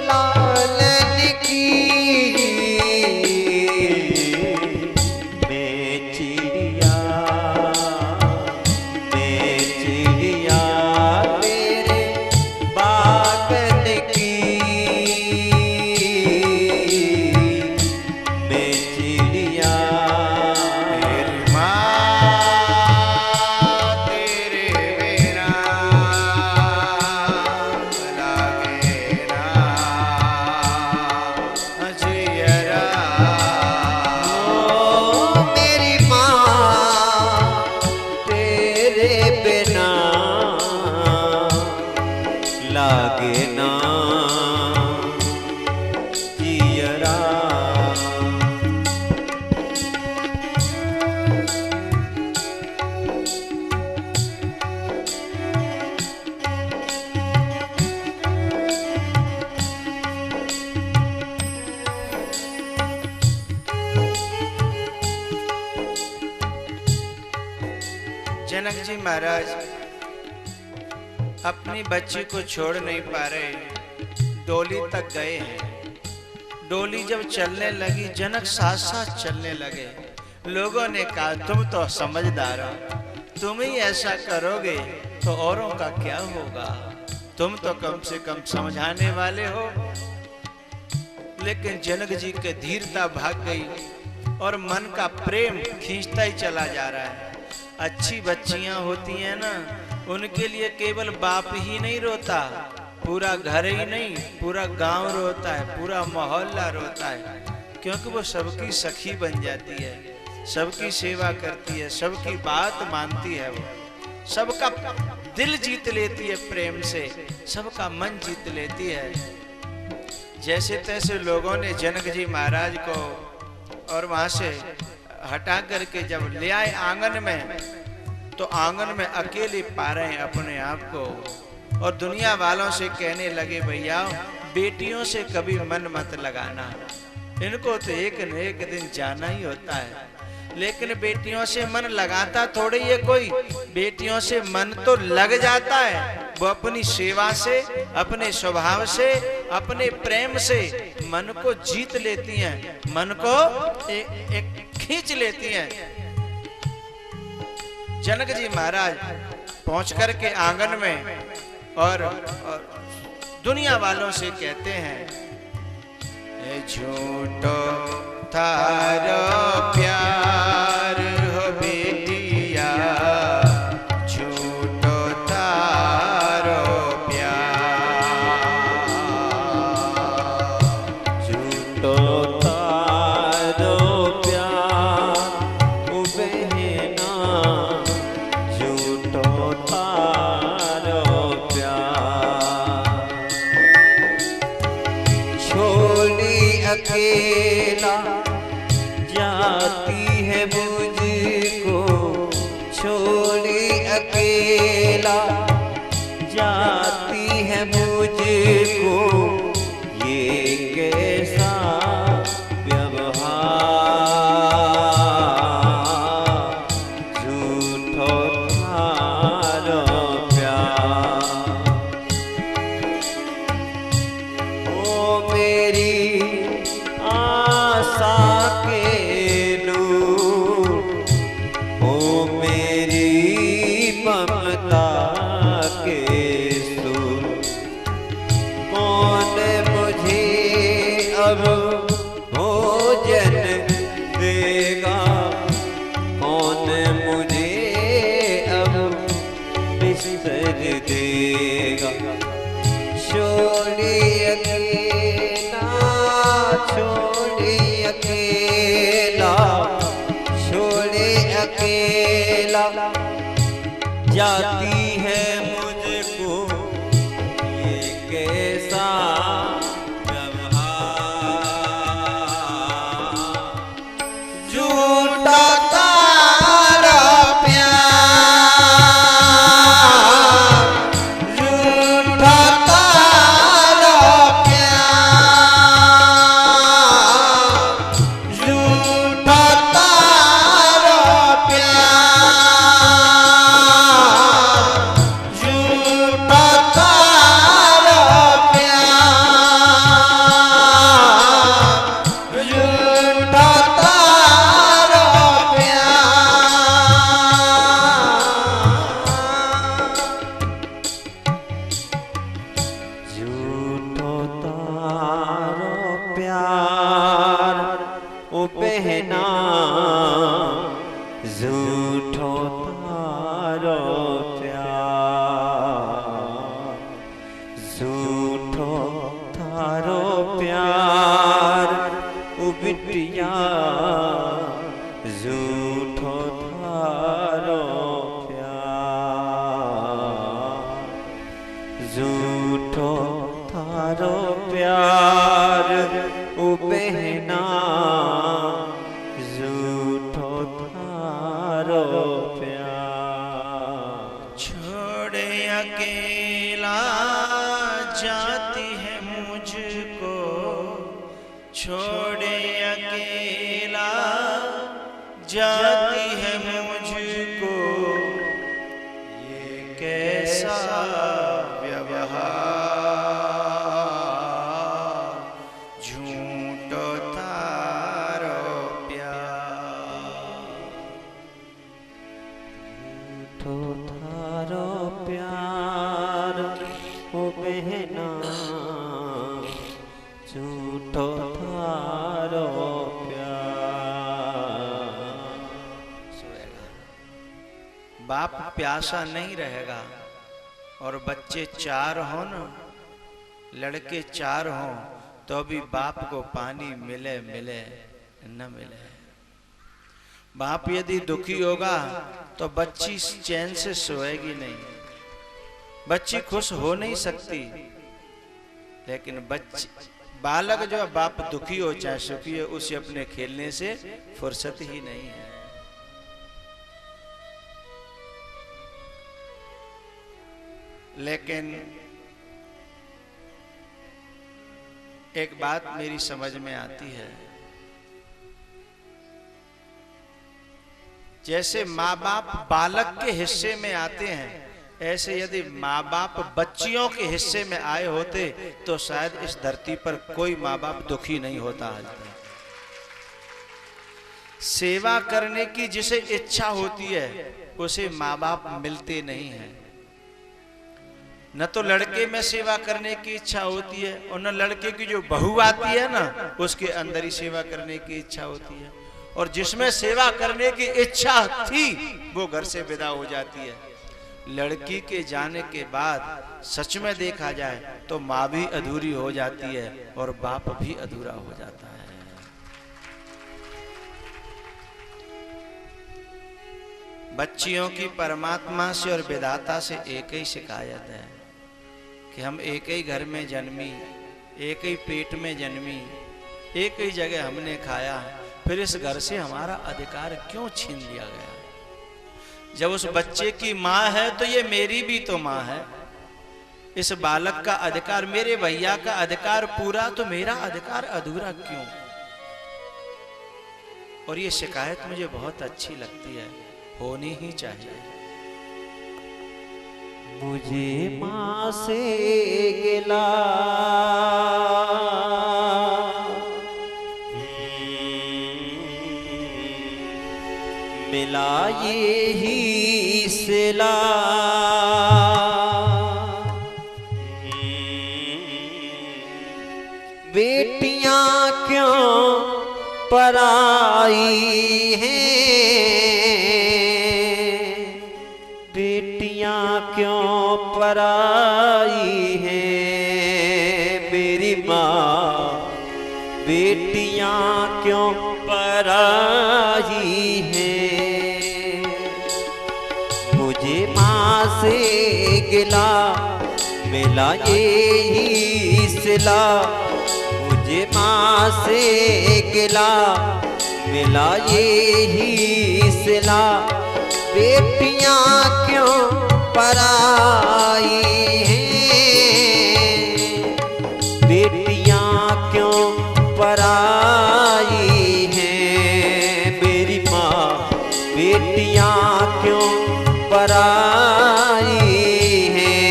लालन की मैं चिड़िया। मैं चिड़िया तेरे बागन की मैं चिड़िया।
तेरी माँ तेरे बिना लगे ना जियरा।
ओ मेरी माँ तेरे बिना लागे ना जियरा।
जनक जी महाराज अपनी बच्ची को छोड़ नहीं पा रहे, डोली तक गए हैं। डोली जब चलने लगी, जनक साथ साथ चलने लगे। लोगों ने कहा तुम तो समझदार हो, तुम ही ऐसा करोगे तो औरों का क्या होगा, तुम तो कम से कम समझाने वाले हो। लेकिन जनक जी के धीरता भाग गई और मन का प्रेम खींचता ही चला जा रहा है। अच्छी बच्चियां होती हैं ना, उनके लिए केवल बाप ही नहीं रोता, पूरा घर ही नहीं, पूरा गांव रोता है, पूरा मोहल्ला रोता है, क्योंकि वो सबकी सखी बन जाती है, सबकी सेवा करती है, सबकी बात मानती है, वो सबका दिल जीत लेती है प्रेम से, सबका मन जीत लेती है। जैसे तैसे लोगों ने जनक जी महाराज को और वहां से हटा करके जब ले आए आंगन में, तो आंगन में अकेले पा रहे हैं अपने आप को, और दुनिया वालों से कहने लगे भैया बेटियों से कभी मन मत लगाना, इनको तो एक न एक दिन जाना ही होता है। लेकिन बेटियों से मन लगाता थोड़ी है कोई, बेटियों से मन तो लग जाता है। वो अपनी सेवा से, अपने स्वभाव से, अपने प्रेम से मन को जीत लेती हैं, मन को एक खींच लेती हैं। जनक जी महाराज पहुंच करके आंगन में और दुनिया वालों से कहते हैं, झूठो थारो प्यार हो बेटिया, झूठो थारो प्यार,
झूठो थारो प्यार ओ बहना, झूठो थारो प्यार।
छोड़ी अकेला
जाती है मुझको,
छोड़ी अकेला
जाती है मुझको, ये कैसा व्यवहार, झूठो थारो प्यार।
ओ मेरी
आशा के नूर, ओ मेरी ममता के सुर,
कौन मुझे अब भोजन
देगा, कौन मुझे अब बिस्तर देगा।
छोड़ी अकेला, छोड़ी अकेला, छोड़ी अकेला
जाती है मुझको, ये कैसा व्यवहार,
झूठा तारा प्यार, झूठा तारा प्यार, झूठा तारा प्यार, झूठा तारा प्यार, झूठा तारा प्यार।
झूठो तारो प्यार ओ बहना, झूठो तारो प्यार, झूठो तारो प्यार ओ बिटिया, झूठो तारो प्यार, झूठो थारो प्यार ओ बहना, झूठो थारो प्यार।
छोड़े अकेला जाती है मुझको, छोड़े अकेला जाती है मुझको, ये कैसा व्यवहार, झूठो थारो प्यार।
झूठो थारो प्यार ओ बहना, झूठो थारो प्यार।
बाप प्यासा नहीं रहेगा, और बच्चे 4 हों न, लड़के 4 हों, तो भी बाप को पानी मिले मिले न मिले। बाप यदि दुखी होगा तो बच्ची चैन से सोएगी नहीं, बच्ची खुश हो नहीं सकती। लेकिन बच्ची बालक जो बाप दुखी हो चाहे सुखी हो, उसे अपने खेलने से फुर्सत ही नहीं है। लेकिन एक बात मेरी समझ में आती है, जैसे माँ बाप बालक के हिस्से में आते हैं, ऐसे यदि माँ बाप बच्चियों के हिस्से में आए होते तो शायद इस धरती पर कोई माँ बाप दुखी नहीं होता आज तक। सेवा करने की जिसे इच्छा होती है उसे माँ बाप मिलते नहीं हैं। न तो लड़के में सेवा करने की इच्छा होती है और न लड़के की जो बहू आती है ना उसके अंदर ही सेवा करने की इच्छा होती है। और जिसमें सेवा करने की इच्छा थी वो घर से विदा हो जाती है। लड़की के जाने के बाद सच में देखा जाए तो माँ भी अधूरी हो जाती है और बाप भी अधूरा हो जाता है। बच्चियों की परमात्मा से और विधाता से एक ही शिकायत है कि हम एक ही घर में जन्मी, एक ही पेट में जन्मी, एक ही जगह हमने खाया, फिर इस घर से हमारा अधिकार क्यों छीन लिया गया? जब उस बच्चे की माँ है तो ये मेरी भी तो माँ है। इस बालक का अधिकार, मेरे भैया का अधिकार पूरा तो मेरा अधिकार अधूरा क्यों? और ये शिकायत मुझे बहुत अच्छी लगती है, होनी ही चाहिए।
मुझे माँ से गिला मिला ये ही सिला, बेटियां क्यों पराई हैं, बेटियां क्यों पराई हैं, मेरी माँ बेटियां क्यों पराई हैं। मुझे माँ से गिला मिला ये ही सिला, मुझे माँ से गिला मिला ये ही सिला, बेटियां क्यों पराई हैं, बेटियां क्यों पराई हैं, मेरी माँ बेटियां क्यों पराई हैं।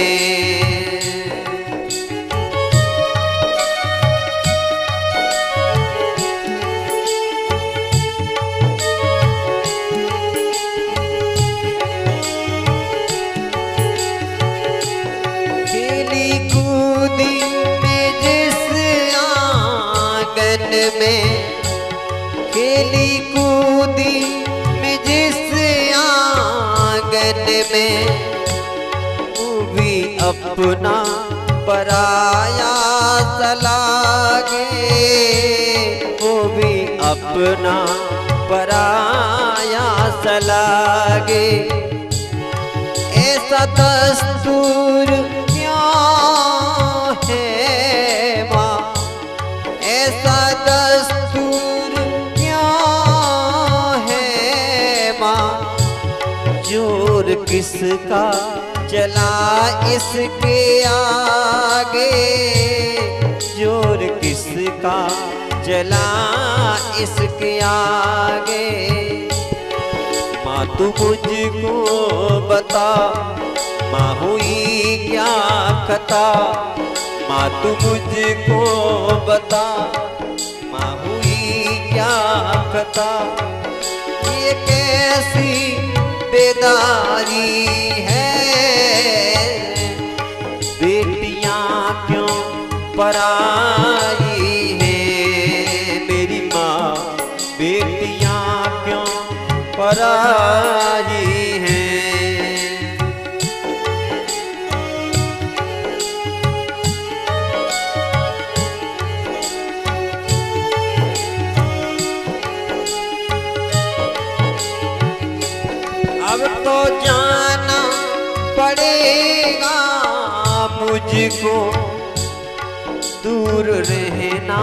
खेली कूदी में जिस आंगन में, खेली कूदी में जिस आंगन में, वो भी अपना पराया सा लागे, वो भी अपना पराया सा लागे। ऐसा दस्तूर क्यों है माँ, ऐसा दस्तूर क्यों है माँ, जोर किसका चला इसके आगे, जोर किसका चला इसके आगे। माँ तू मुझको बता माँ हुई क्या खता, माँ तू मुझको बता माँ हुई क्या खता, ये कैसी बेदारी है, बेटियां क्यों पराई हैं, मेरी माँ बेटियां क्यों पराई हैं। अब तो जाना पड़ेगा मुझको, दूर रहना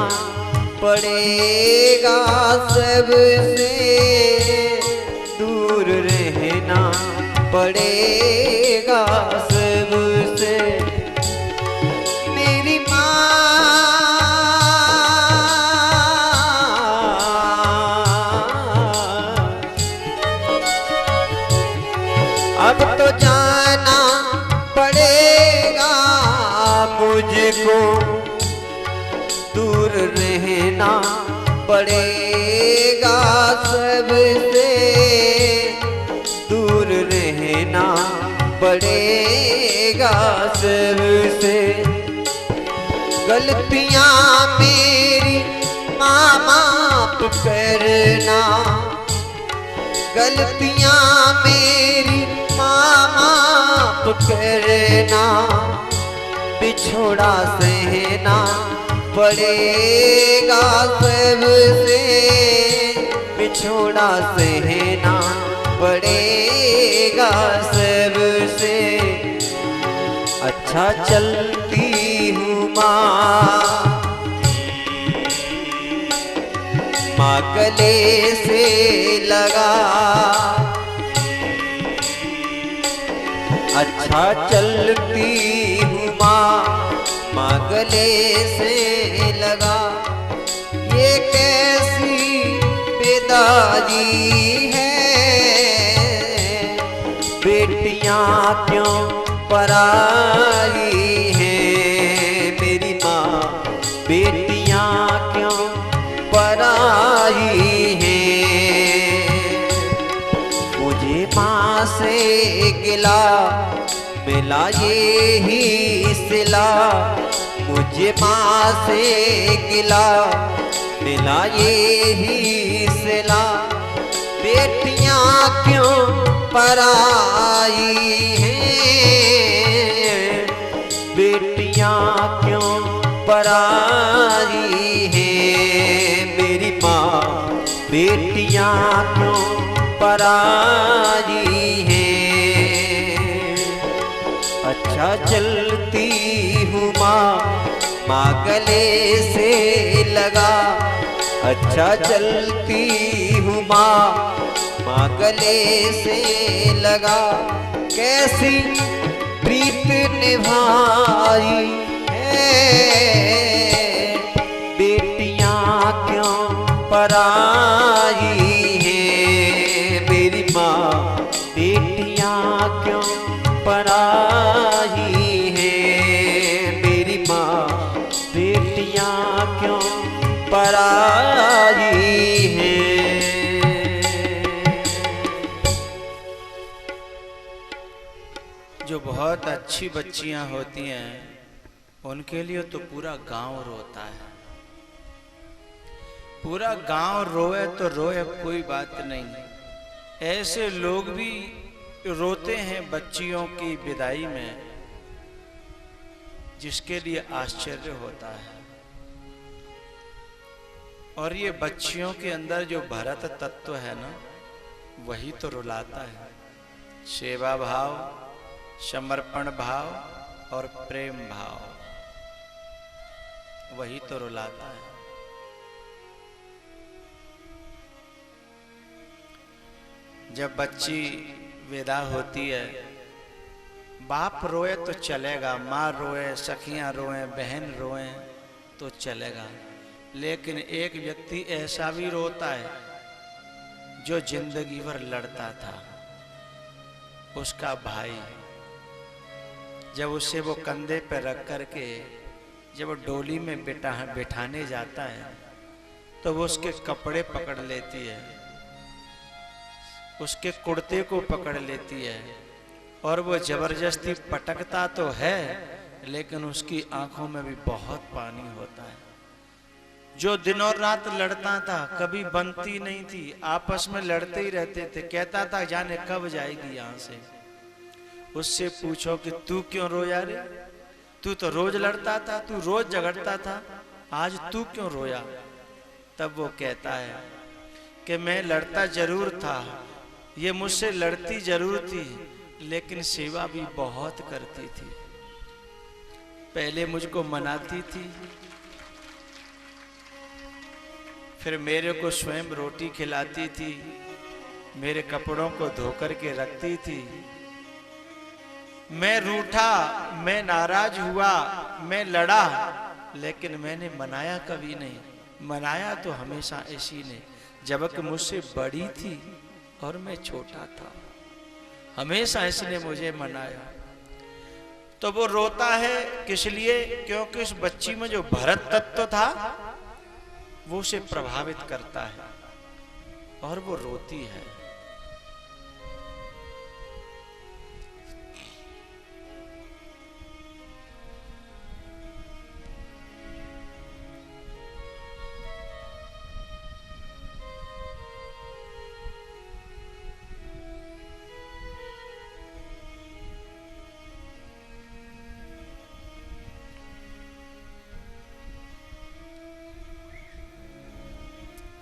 पड़ेगा सबसे, दूर रहना पड़ेगा सबसे। मेरी अब तो जाना पड़ेगा मुझको, दूर रहना पड़ेगा सबसे, दूर रहना पड़ेगा सबसे। गलतियां मेरी माँ माफ करना, गलतियां मेरी माँ माफ करना। बिछोड़ा सहना पड़ेगा सबसे, बिछोड़ा सहना पड़ेगा सबसे। अच्छा चलती हूँ माँ गले से लगा, अच्छा चलती हूँ माँ गले से लगा। ये कैसी बेदारी है, बेटियां क्यों पराई हैं मेरी माँ, बेटियां क्यों पराई हैं। मुझे माँ से गिला मिला ये ही सिला, मुझे माँ से गिला मिला ये ही सिला। बेटियां क्यों पराई हैं, बेटियां क्यों पराई हैं मेरी माँ, बेटियां क्यों पराई हैं। अच्छा चलती हूँ माँ गले से लगा, अच्छा चलती हूँ माँ गले से लगा। कैसी प्रीत निभाई है, बेटियां क्यों पराई हैं मेरी माँ, बेटियां क्यों पराई हैं मेरी माँ, बेटियां क्यों पराई हैं।
जो बहुत अच्छी बच्चियां होती हैं उनके लिए तो पूरा गांव रोता है। पूरा गांव रोए तो रोए, कोई बात नहीं। ऐसे लोग भी रोते हैं बच्चियों की विदाई में, जिसके लिए आश्चर्य होता है। और ये बच्चियों के अंदर जो भरत तत्व है ना, वही तो रुलाता है। सेवा भाव, समर्पण भाव और प्रेम भाव, वही तो रुलाता है। जब बच्ची विदा होती है, बाप रोए तो चलेगा, माँ रोए, सखियां रोए, बहन रोए तो चलेगा, लेकिन एक व्यक्ति ऐसा भी रोता है जो जिंदगी भर लड़ता था, उसका भाई। जब उसे वो कंधे पे रख करके जब वो डोली में बिठाने जाता है तो वो उसके कपड़े पकड़ लेती है, उसके कुर्ते को पकड़ लेती है और वो जबरदस्ती पटकता तो है, लेकिन उसकी आंखों में भी बहुत पानी होता है। जो दिन और रात लड़ता था, कभी बनती नहीं थी, आपस में लड़ते ही रहते थे। कहता था जाने कब जाएगी यहाँ से। उससे पूछो कि तू क्यों रोया रे, तू तो रोज लड़ता था, तू रोज झगड़ता था, आज तू क्यों रोया। तब वो कहता है कि मैं लड़ता जरूर था, ये मुझसे लड़ती जरूर थी, लेकिन सेवा भी बहुत करती थी। पहले मुझको मनाती थी, फिर मेरे को स्वयं रोटी खिलाती थी, मेरे कपड़ों को धो करके रखती थी। मैं रूठा, मैं नाराज हुआ, मैं लड़ा, लेकिन मैंने मनाया कभी नहीं। मनाया तो हमेशा ऐसी ने, जबकि मुझसे बड़ी थी और मैं छोटा था, हमेशा इसने मुझे मनाया। तो वो रोता है किस लिए? क्योंकि उस बच्ची में जो भरत तत्व था वो उसे प्रभावित करता है और वो रोती है।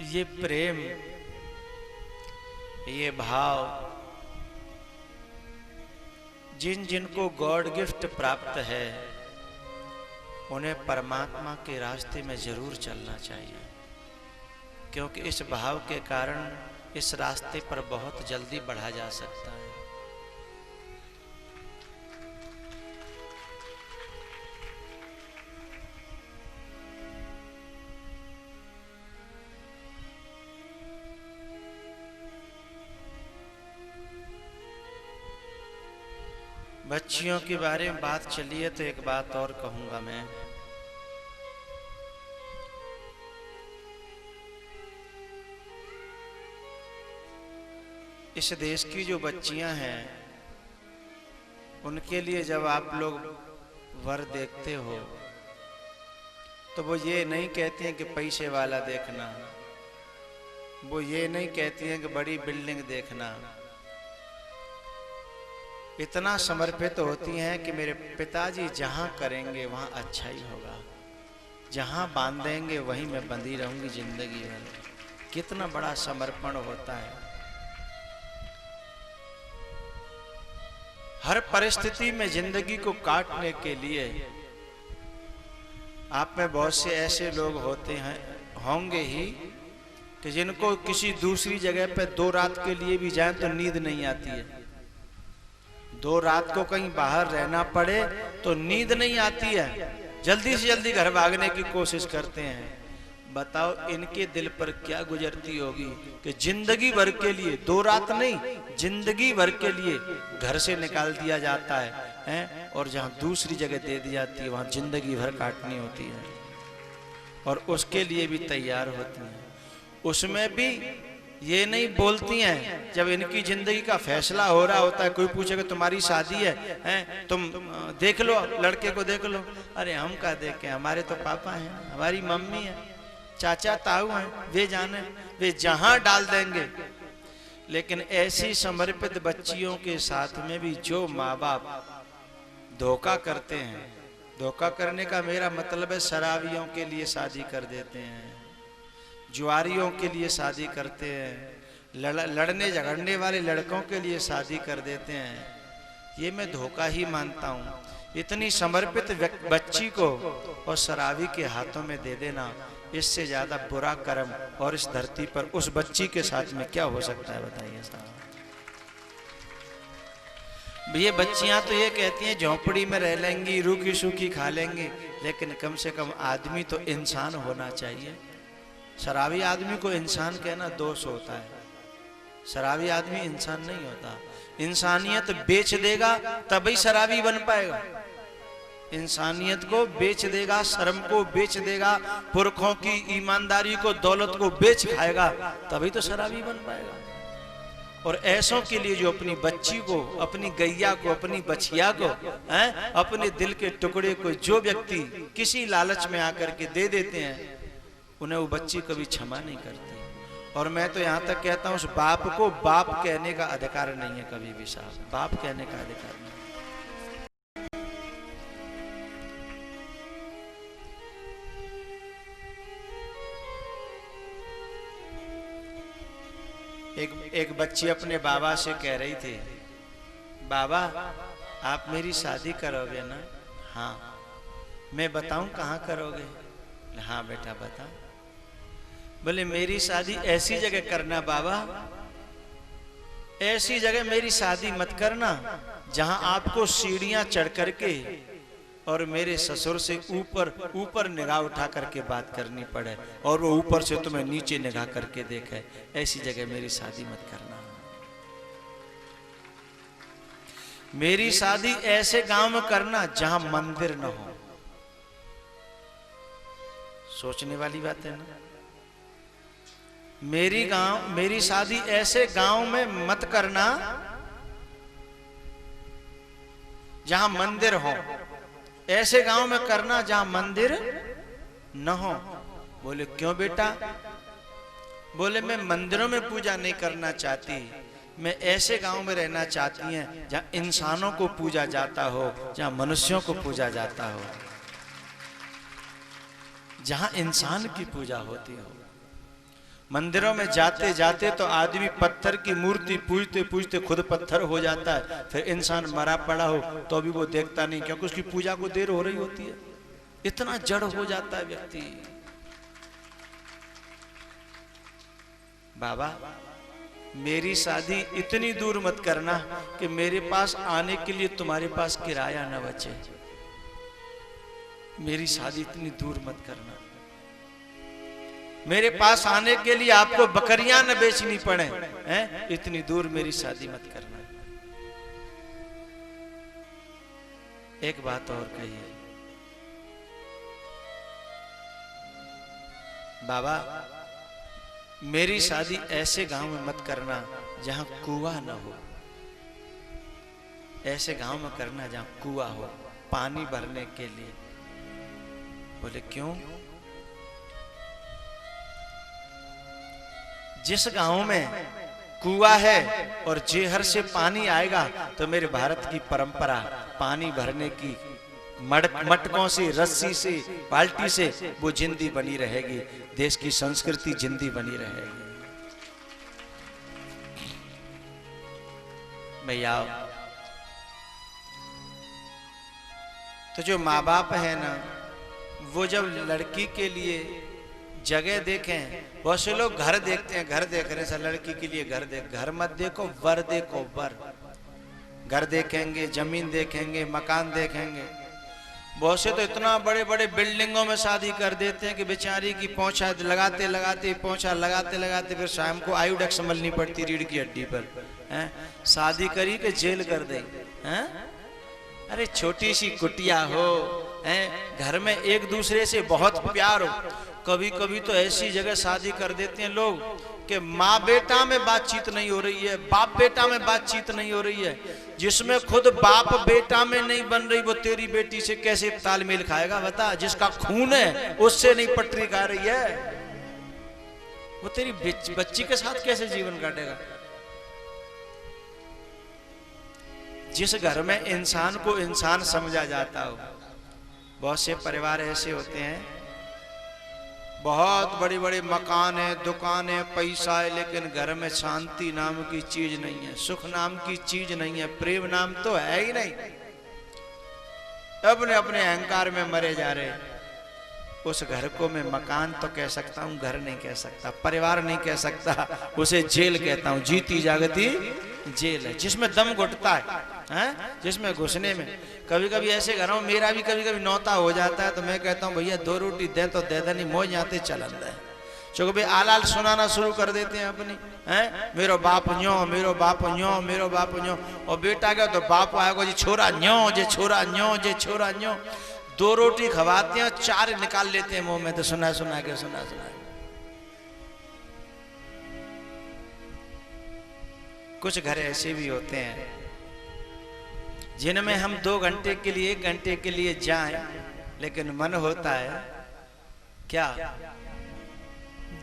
ये प्रेम, ये भाव जिन जिनको गॉड गिफ्ट प्राप्त है उन्हें परमात्मा के रास्ते में जरूर चलना चाहिए, क्योंकि इस भाव के कारण इस रास्ते पर बहुत जल्दी बढ़ा जा सकता है। बच्चियों के बारे में बात चली है तो एक बात और कहूंगा मैं। इस देश की जो बच्चियां हैं उनके लिए जब आप लोग वर देखते हो तो वो ये नहीं कहती हैं कि पैसे वाला देखना, वो ये नहीं कहती हैं कि बड़ी बिल्डिंग देखना। इतना समर्पित होती हैं कि मेरे पिताजी जहाँ करेंगे वहाँ अच्छा ही होगा, जहाँ बांधेंगे वहीं मैं बंधी रहूंगी जिंदगी भर। कितना बड़ा समर्पण होता है। हर परिस्थिति में जिंदगी को काटने के लिए आप में बहुत से ऐसे लोग होते हैं, होंगे ही, कि जिनको किसी दूसरी जगह पे 2 रात के लिए भी जाएं तो नींद नहीं आती है। 2 रात को कहीं बाहर रहना पड़े तो नींद नहीं आती है, जल्दी से जल्दी घर भागने की कोशिश करते हैं। बताओ इनके दिल पर क्या गुजरती होगी कि जिंदगी भर के लिए, 2 रात नहीं, जिंदगी भर के लिए घर से निकाल दिया जाता है, और जहां दूसरी जगह दे दी जाती है वहां जिंदगी भर काटनी होती है और उसके लिए भी तैयार होती हैं। उसमें भी ये नहीं बोलती हैं, जब इनकी जिंदगी का फैसला हो रहा होता है, कोई पूछेगा तुम्हारी शादी है, तुम देख लो, लड़के को देख लो। अरे हम का देखें, हमारे तो पापा हैं, हमारी मम्मी है, चाचा ताऊ हैं, वे जाने, वे जहां डाल देंगे। लेकिन ऐसी समर्पित बच्चियों के साथ में भी जो माँ बाप धोखा करते हैं, धोखा करने का मेरा मतलब है शराबियों के लिए शादी कर देते हैं, जुआरियों के लिए शादी करते हैं, लड़ने झगड़ने वाले लड़कों के लिए शादी कर देते हैं। ये मैं धोखा ही मानता हूँ। इतनी समर्पित बच्ची को और शराबी के हाथों में दे देना, इससे ज्यादा बुरा कर्म और इस धरती पर उस बच्ची के साथ में क्या हो सकता है, बताइए साहब। ये बच्चियां तो ये कहती हैं झोंपड़ी में रह लेंगी, रूखी सूखी खा लेंगी, लेकिन कम से कम आदमी तो इंसान होना चाहिए। शराबी आदमी को इंसान कहना दोष होता है। शराबी आदमी इंसान नहीं होता। इंसानियत बेच देगा तभी शराबी बन पाएगा। इंसानियत को बेच देगा, शर्म को बेच देगा, पुरखों की ईमानदारी को, दौलत को बेच खाएगा तभी तो शराबी बन पाएगा। और ऐसों के लिए जो अपनी बच्ची को, अपनी गैया को, अपनी बछिया को, अपने दिल के टुकड़े को जो व्यक्ति किसी लालच में आकर के दे देते हैं, उन्हें वो बच्ची कभी क्षमा नहीं करती। और मैं तो यहाँ तक कहता हूँ उस बाप को बाप कहने का अधिकार नहीं है कभी भी साहब, बाप कहने का अधिकार नहीं। एक बच्ची अपने बाबा से कह रही थी, बाबा आप मेरी शादी करोगे ना? हाँ। मैं बताऊं कहाँ करोगे? हाँ बेटा बता। बोले मेरी शादी ऐसी जगह करना बाबा, ऐसी जगह मेरी शादी मत करना जहां आपको सीढ़ियां चढ़ करके और मेरे ससुर से ऊपर निगाह उठा करके बात करनी पड़े और वो ऊपर से तुम्हें नीचे निगाह करके देखे। ऐसी जगह मेरी शादी मत करना। मेरी शादी ऐसे गांव में करना जहां मंदिर न हो। सोचने वाली बात है ना। मेरी शादी ऐसे गांव में मत करना जहां मंदिर हो। ऐसे गांव में करना जहां मंदिर न हो। बोले क्यों बेटा? बोले मैं मंदिरों में पूजा नहीं करना चाहती, मैं ऐसे गांव में रहना चाहती हैं जहां इंसानों को पूजा जाता हो, जहां मनुष्यों को पूजा जाता हो, जहां इंसान की पूजा होती हो। मंदिरों में जाते जाते तो आदमी पत्थर की मूर्ति पूजते पूजते खुद पत्थर हो जाता है, फिर इंसान मरा पड़ा हो तो अभी वो देखता नहीं, क्योंकि उसकी पूजा को देर हो रही होती है। इतना जड़ हो जाता है व्यक्ति। बाबा मेरी शादी इतनी दूर मत करना कि मेरे पास आने के लिए तुम्हारे पास किराया न बचे। मेरी शादी इतनी दूर मत करना, मेरे पास आने के लिए आपको बकरियां न बेचनी पड़े, हैं? इतनी दूर मेरी शादी मत करना। एक बात और कहिए, बाबा मेरी शादी ऐसे गांव में मत करना जहां कुआं न हो, ऐसे गांव में करना जहां कुआं हो पानी भरने के लिए। बोले क्यों? जिस गांव में कुआं है और जेहर से पानी आएगा तो मेरे भारत की परंपरा पानी भरने की मटकों से, रस्सी से, बाल्टी से वो जिंदी बनी रहेगी, देश की संस्कृति जिंदी बनी रहेगी। भैया तो जो माँ बाप है ना, वो जब लड़की के लिए जगह देखें, बहुत से लोग घर देखते हैं, घर देख रहे हैं, लड़की के लिए घर देख, घर मत देखो, वर देखो, वर। घर देखेंगे, जमीन देखेंगे, मकान देखेंगे। बहुत से तो इतना बड़े बड़े बिल्डिंगों में शादी कर देते हैं कि बेचारी की पोंछा लगाते लगाते, पोंछा लगाते लगाते फिर शाम को आयुडेक्स मलनी पड़ती रीढ़ की हड्डी पर, हैं? शादी करी के जेल कर दे, हैं? अरे छोटी सी कुटिया हो, हैं? घर में एक दूसरे से बहुत प्यार हो। कभी कभी तो ऐसी जगह शादी कर देते हैं लोग कि माँ बेटा में बातचीत नहीं हो रही है, बाप बेटा में बातचीत नहीं हो रही है। जिसमें खुद बाप बेटा में नहीं बन रही, वो तेरी बेटी से कैसे तालमेल खाएगा बता? जिसका खून है उससे नहीं पटरी खा रही है, वो तेरी बच्ची के साथ कैसे जीवन काटेगा? जिस घर में इंसान को इंसान समझा जाता हो, बहुत से परिवार ऐसे होते हैं, बहुत बड़ी बड़ी मकान है, दुकान है, पैसा है, लेकिन घर में शांति नाम की चीज नहीं है, सुख नाम की चीज नहीं है, प्रेम नाम तो है ही नहीं। अपने अपने अहंकार में मरे जा रहे। उस घर को मैं मकान तो कह सकता हूँ, घर नहीं कह सकता, परिवार नहीं कह सकता, उसे जेल कहता हूँ। जीती जागती जेल है, जिसमें दम घुटता है, जिसमें घुसने में कभी कभी ऐसे घरों, मेरा भी कभी कभी नौता हो जाता है तो मैं कहता हूँ भैया 2 रोटी दे तो दे दे, नहीं मोज जाते चलन दे। चूंकि भाई आलाल सुनाना शुरू कर देते हैं अपनी, हैं? मेरो बाप न्यो, मेरो बाप न्यो, मेरो बाप न्यो। और बेटा गया तो बाप आएगा जी छोरा न्यो, जे छोरा न्यो, जे छोरा न्यो। 2 रोटी खवाते हैं, 4 निकाल लेते हैं मुंह में, तो सुना सुना के सुना सुना। कुछ घर ऐसे भी होते हैं जिनमें हम 2 घंटे के लिए, 1 घंटे के लिए जाएं, लेकिन मन होता है क्या?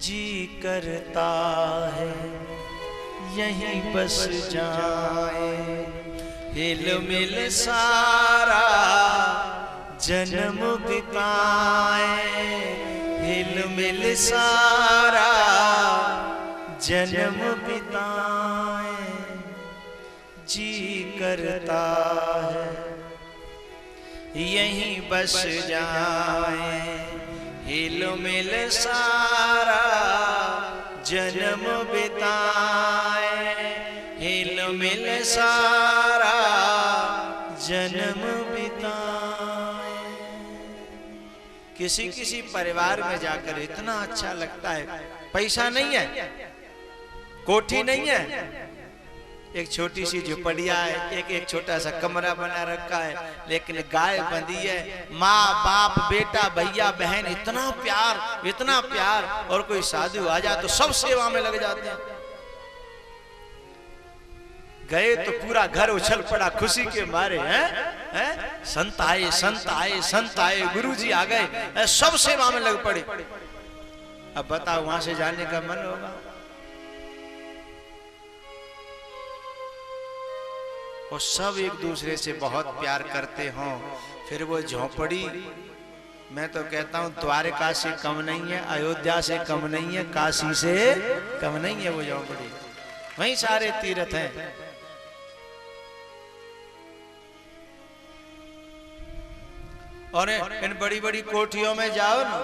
जी करता है यहीं बस जाए, हिल मिल सारा जन्म बिताए, हिल मिल सारा जन्म बिताए। जी करता है यहीं बस जाए, हिल मिल सारा जन्म बिताए, हिल मिल सारा जन्म बिताए। किसी किसी परिवार में जाकर इतना अच्छा लगता है, पैसा नहीं है, कोठी नहीं है, एक छोटी सी झुपड़िया है, एक छोटा सा कमरा बना रखा है, लेकिन गाय बंधी है, माँ बाप बेटा भैया बहन, इतना प्यार, इतना प्यार। और कोई साधु आ जाए तो सब सेवा में लग जाते हैं। गए तो पूरा घर उछल पड़ा खुशी के मारे, हैं? संत आए, संत आए, संत आए, गुरुजी आ गए, सब सेवा में लग पड़े। अब बताओ वहां से जाने का मन होगा? और सब एक दूसरे से बहुत प्यार करते हों, फिर वो झोंपड़ी मैं तो कहता हूं द्वारका से कम नहीं है, अयोध्या से कम नहीं है, काशी से कम नहीं है वो झोपड़ी। वहीं सारे तीर्थ हैं। और इन बड़ी बड़ी कोठियों में जाओ ना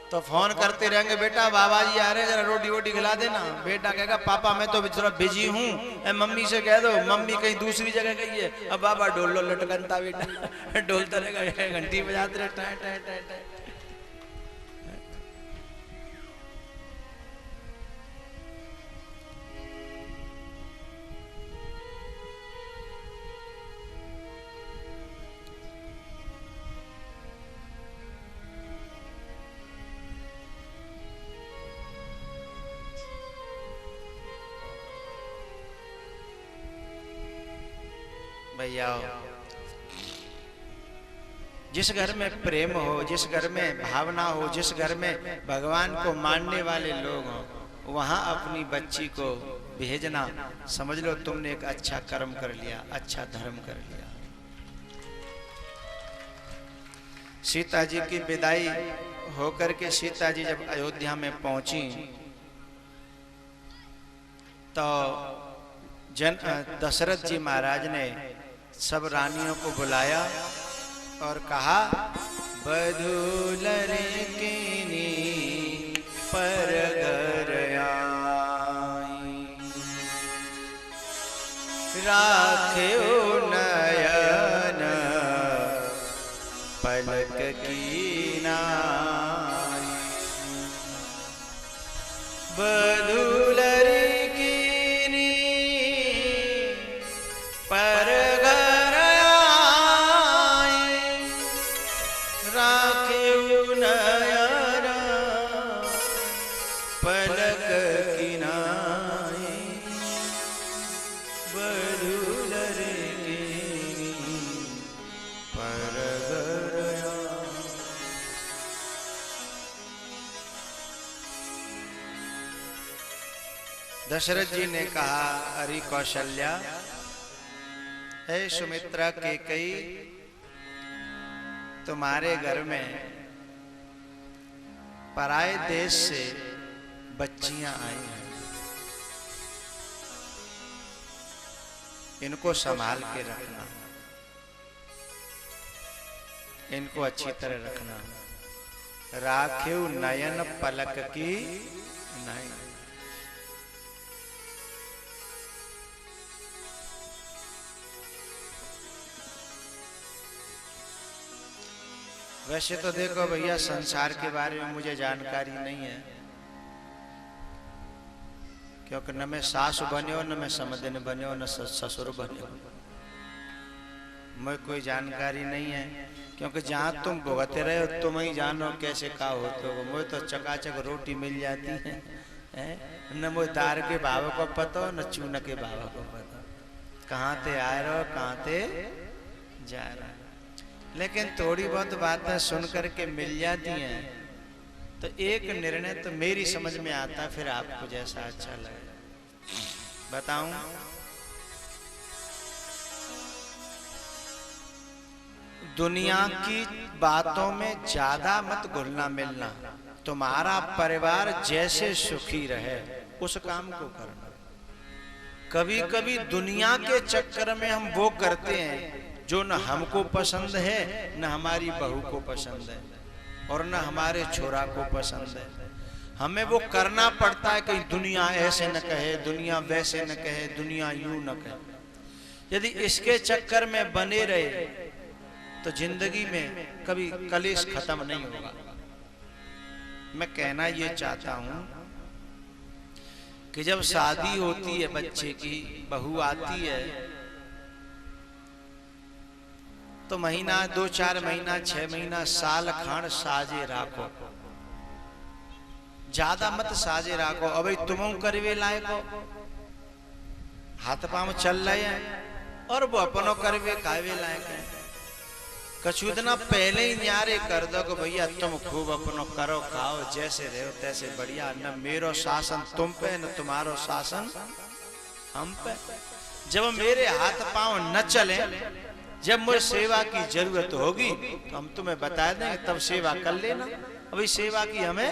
तो फोन करते रहेंगे, बेटा बाबा जी आ रहे हैं, जरा रोटी वोटी खिला देना। बेटा कहेगा पापा मैं तो थोड़ा बिजी हूँ, मम्मी से कह दो, मम्मी कहीं दूसरी जगह गई है। अब बाबा डोल लटकनता बेटा डोलता रहेगा, घंटी बजाते रहे टाय टाय टाय टाय। भैया जिस घर में प्रेम हो, जिस घर में भावना हो, जिस घर में भगवान को मानने वाले लोग हों, वहां अपनी बच्ची को भेजना समझ लो तुमने एक अच्छा कर्म कर लिया, अच्छा धर्म कर लिया। सीता जी की विदाई होकर के सीता जी जब अयोध्या में पहुंची तो दशरथ जी महाराज ने सब रानियों को बुलाया और कहा, बधूलर कीनी पर घर आई, राख्यो नयन पलक की नाई, बधूलर कीनी पर दशरथ जी ने कहा, अरे कौशल्या, हे सुमित्रा कैकेयी, तुम्हारे घर में पराये देश से बच्चियां आई हैं, इनको संभाल के रखना, इनको अच्छी तरह रखना। राख्यो नयन पलक की नाई। वैसे तो देखो भैया, संसार के बारे में मुझे जानकारी नहीं है, क्योंकि न मैं सास बन्यो, न मैं समदिन बन्यो, न ससुर बन्यो। मैं कोई जानकारी नहीं है, क्योंकि जहाँ तुम भुगते रहे हो तुम ही जानो कैसे का होते हो। मुझे तो चकाचक रोटी मिल जाती है, न मुझे दार के भाव को पता, न चून के भाव को पता, कहाँ ते आ रहे हो, कहाँ ते जा रहे हो। लेकिन थोड़ी बहुत बातें सुन करके मिल जाती हैं तो एक निर्णय तो मेरी समझ में आता, फिर आपको जैसा अच्छा लगे बताऊं। दुनिया की बातों में ज्यादा मत घुलना मिलना, तुम्हारा परिवार जैसे सुखी रहे उस काम को करना। कभी कभी दुनिया के चक्कर में हम वो करते हैं जो न हमको पसंद है, न हमारी बहू को पसंद है, और न हमारे छोरा को पसंद है। हमें वो करना पड़ता है, कहीं दुनिया ऐसे न कहे, दुनिया वैसे न कहे, दुनिया यूं न कहे। यदि इसके चक्कर में बने रहे तो जिंदगी में कभी कलेश खत्म नहीं होगा। मैं कहना ये चाहता हूं कि जब शादी होती है बच्चे की, बहू आती है तो महीना, 2-4 महीना, 6 महीना, साल खान साजे राखो, ज्यादा मत साजे राखो। अब तुम करवे लायको हाथ पांव चल रहे हैं और वो अपनो करवे खावे लायक है। कछु इतना पहले ही न्यारे कर दो कि भैया तुम खूब अपनो करो खाओ, जैसे रहो तैसे बढ़िया, न मेरो शासन तुम पे न तुम्हारो शासन हम पे। जब मेरे हाथ पांव न चले जब मुझे सेवा की जरूरत होगी तो हम तुम्हें बता देंगे, तब सेवा कर लेना। अभी सेवा की हमें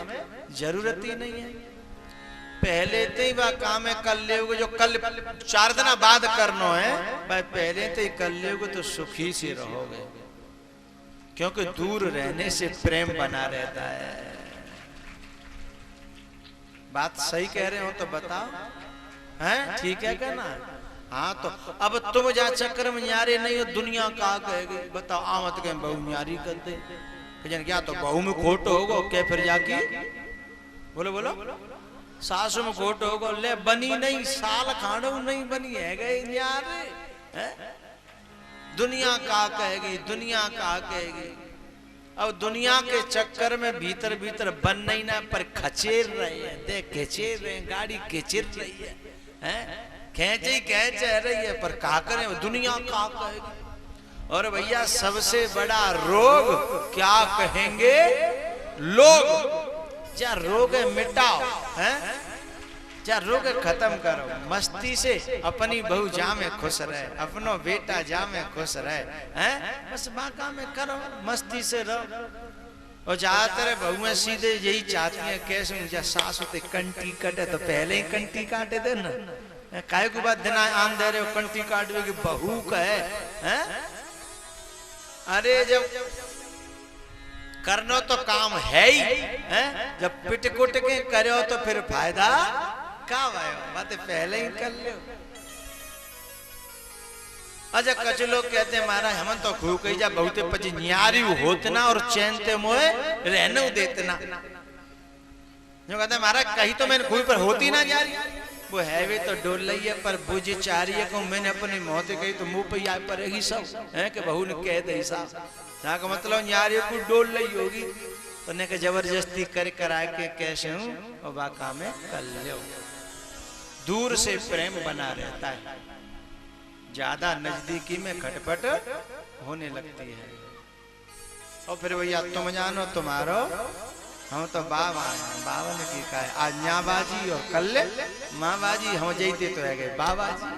जरूरत ही नहीं है, पहले तो ही वह काम है कर लोगे, जो कल 4 दिन बाद करना है भाई पहले तो ही कर लोगे तो सुखी से रहोगे, क्योंकि दूर रहने से प्रेम बना रहता है। बात सही कह रहे हो तो बताओ, हैं ठीक है क्या ना? हाँ तो अब तुम जा चक्कर में न्यारे नहीं हो, दुनिया का कहेगी, बताओ आमत के बहू न्यारी कर दे, क्या तो बहू में खोट होगा क्या? फिर जाके बोलो बोलो सासू में खोट होगा, ले बनी नहीं साल खाड़ो नहीं बनी है गई न्यारे, दुनिया का कहेगी, दुनिया का कहेगी। अब दुनिया के चक्कर में भीतर भीतर बन नहीं ना, पर खचेर रहे हैं, देख खचेर रहे हैं, गाड़ी खिंचेर रही है, हैं खींच रही है, पर क्या करें दुनिया का कहेगी। और भैया सबसे बड़ा रोग क्या कहेंगे लोग, जा रोग मिटाओ, हैं जा रोग खत्म करो, मस्ती से अपनी बहू जा में खुश रहे, अपनो बेटा जा में खुश रहे, हैं बस बाका में करो, मस्ती से रहो। और ज्यादातर बहुएं सीधे यही चाहती हैं, कैसे मुझे सास होते कंटी कटे तो पहले ही कंटी काटे दे ना, काय को बात दिन आन दे रहे हो कंटी काटवे की बहू का है? अरे जब करना तो काम है ही, हैं जब पिट कुट के करो तो फिर फायदा क्या भाई, बातें पहले ही कर लो। अच्छा कच लोग कहते हैं महाराज हम तो खूब कही जा बहुते पची न्यारी होतना और चैन ते मोए रहने देतना, जो कहते हैं महाराज कही तो मैंने खूब पर होती ना जा रही, वो है वे तो डोल रही है पर बुझ चारी है को मैंने अपनी मौत कही तो मुंह पे आ पड़ेगी सब, है कि बहू ने कह दे साहब, यहाँ का मतलब न्यारी को डोल रही होगी तो ने के जबरदस्ती कर करा के कैसे हूँ और बाका में कर लो। दूर से प्रेम बना रहता है, ज्यादा नजदीकी में खटपट होने लगती है। और फिर भैया तुम जानो तुम्हारो, हम तो बाबा बाबा ने की कहा आज न्या बाजी और कल माँ बाजी, हम जैते तो है गए बाबा जी,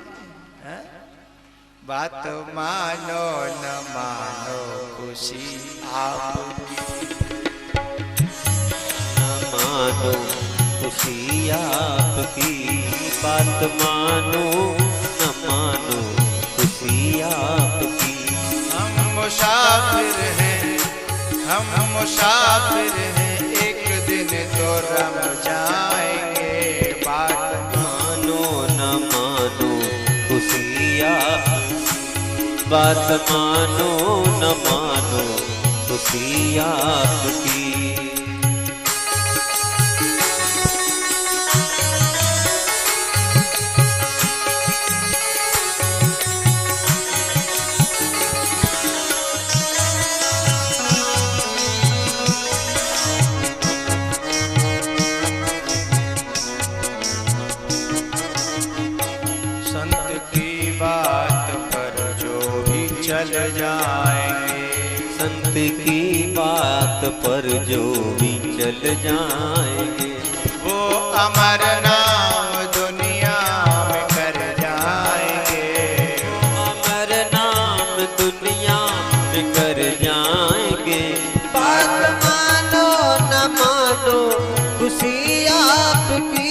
बात मानो न मानो खुशी आपकी,
न मानो खुशी आपकी, बात मानो न मानो खुशी आपकी।
हम मुसाफिर हैं, हम मुसाफिर हैं, एक दिन तो रम जाएंगे, बात
मानो न मानो खुशी आपकी, बात मानो न मानो खुशी आपकी।
चल जाएंगे,
संत की बात पर जो भी चल जाएंगे,
वो अमर नाम दुनिया में कर जाएंगे,
अमर नाम दुनिया में कर जाएंगे।
बात मानो न मानो खुशी आपकी,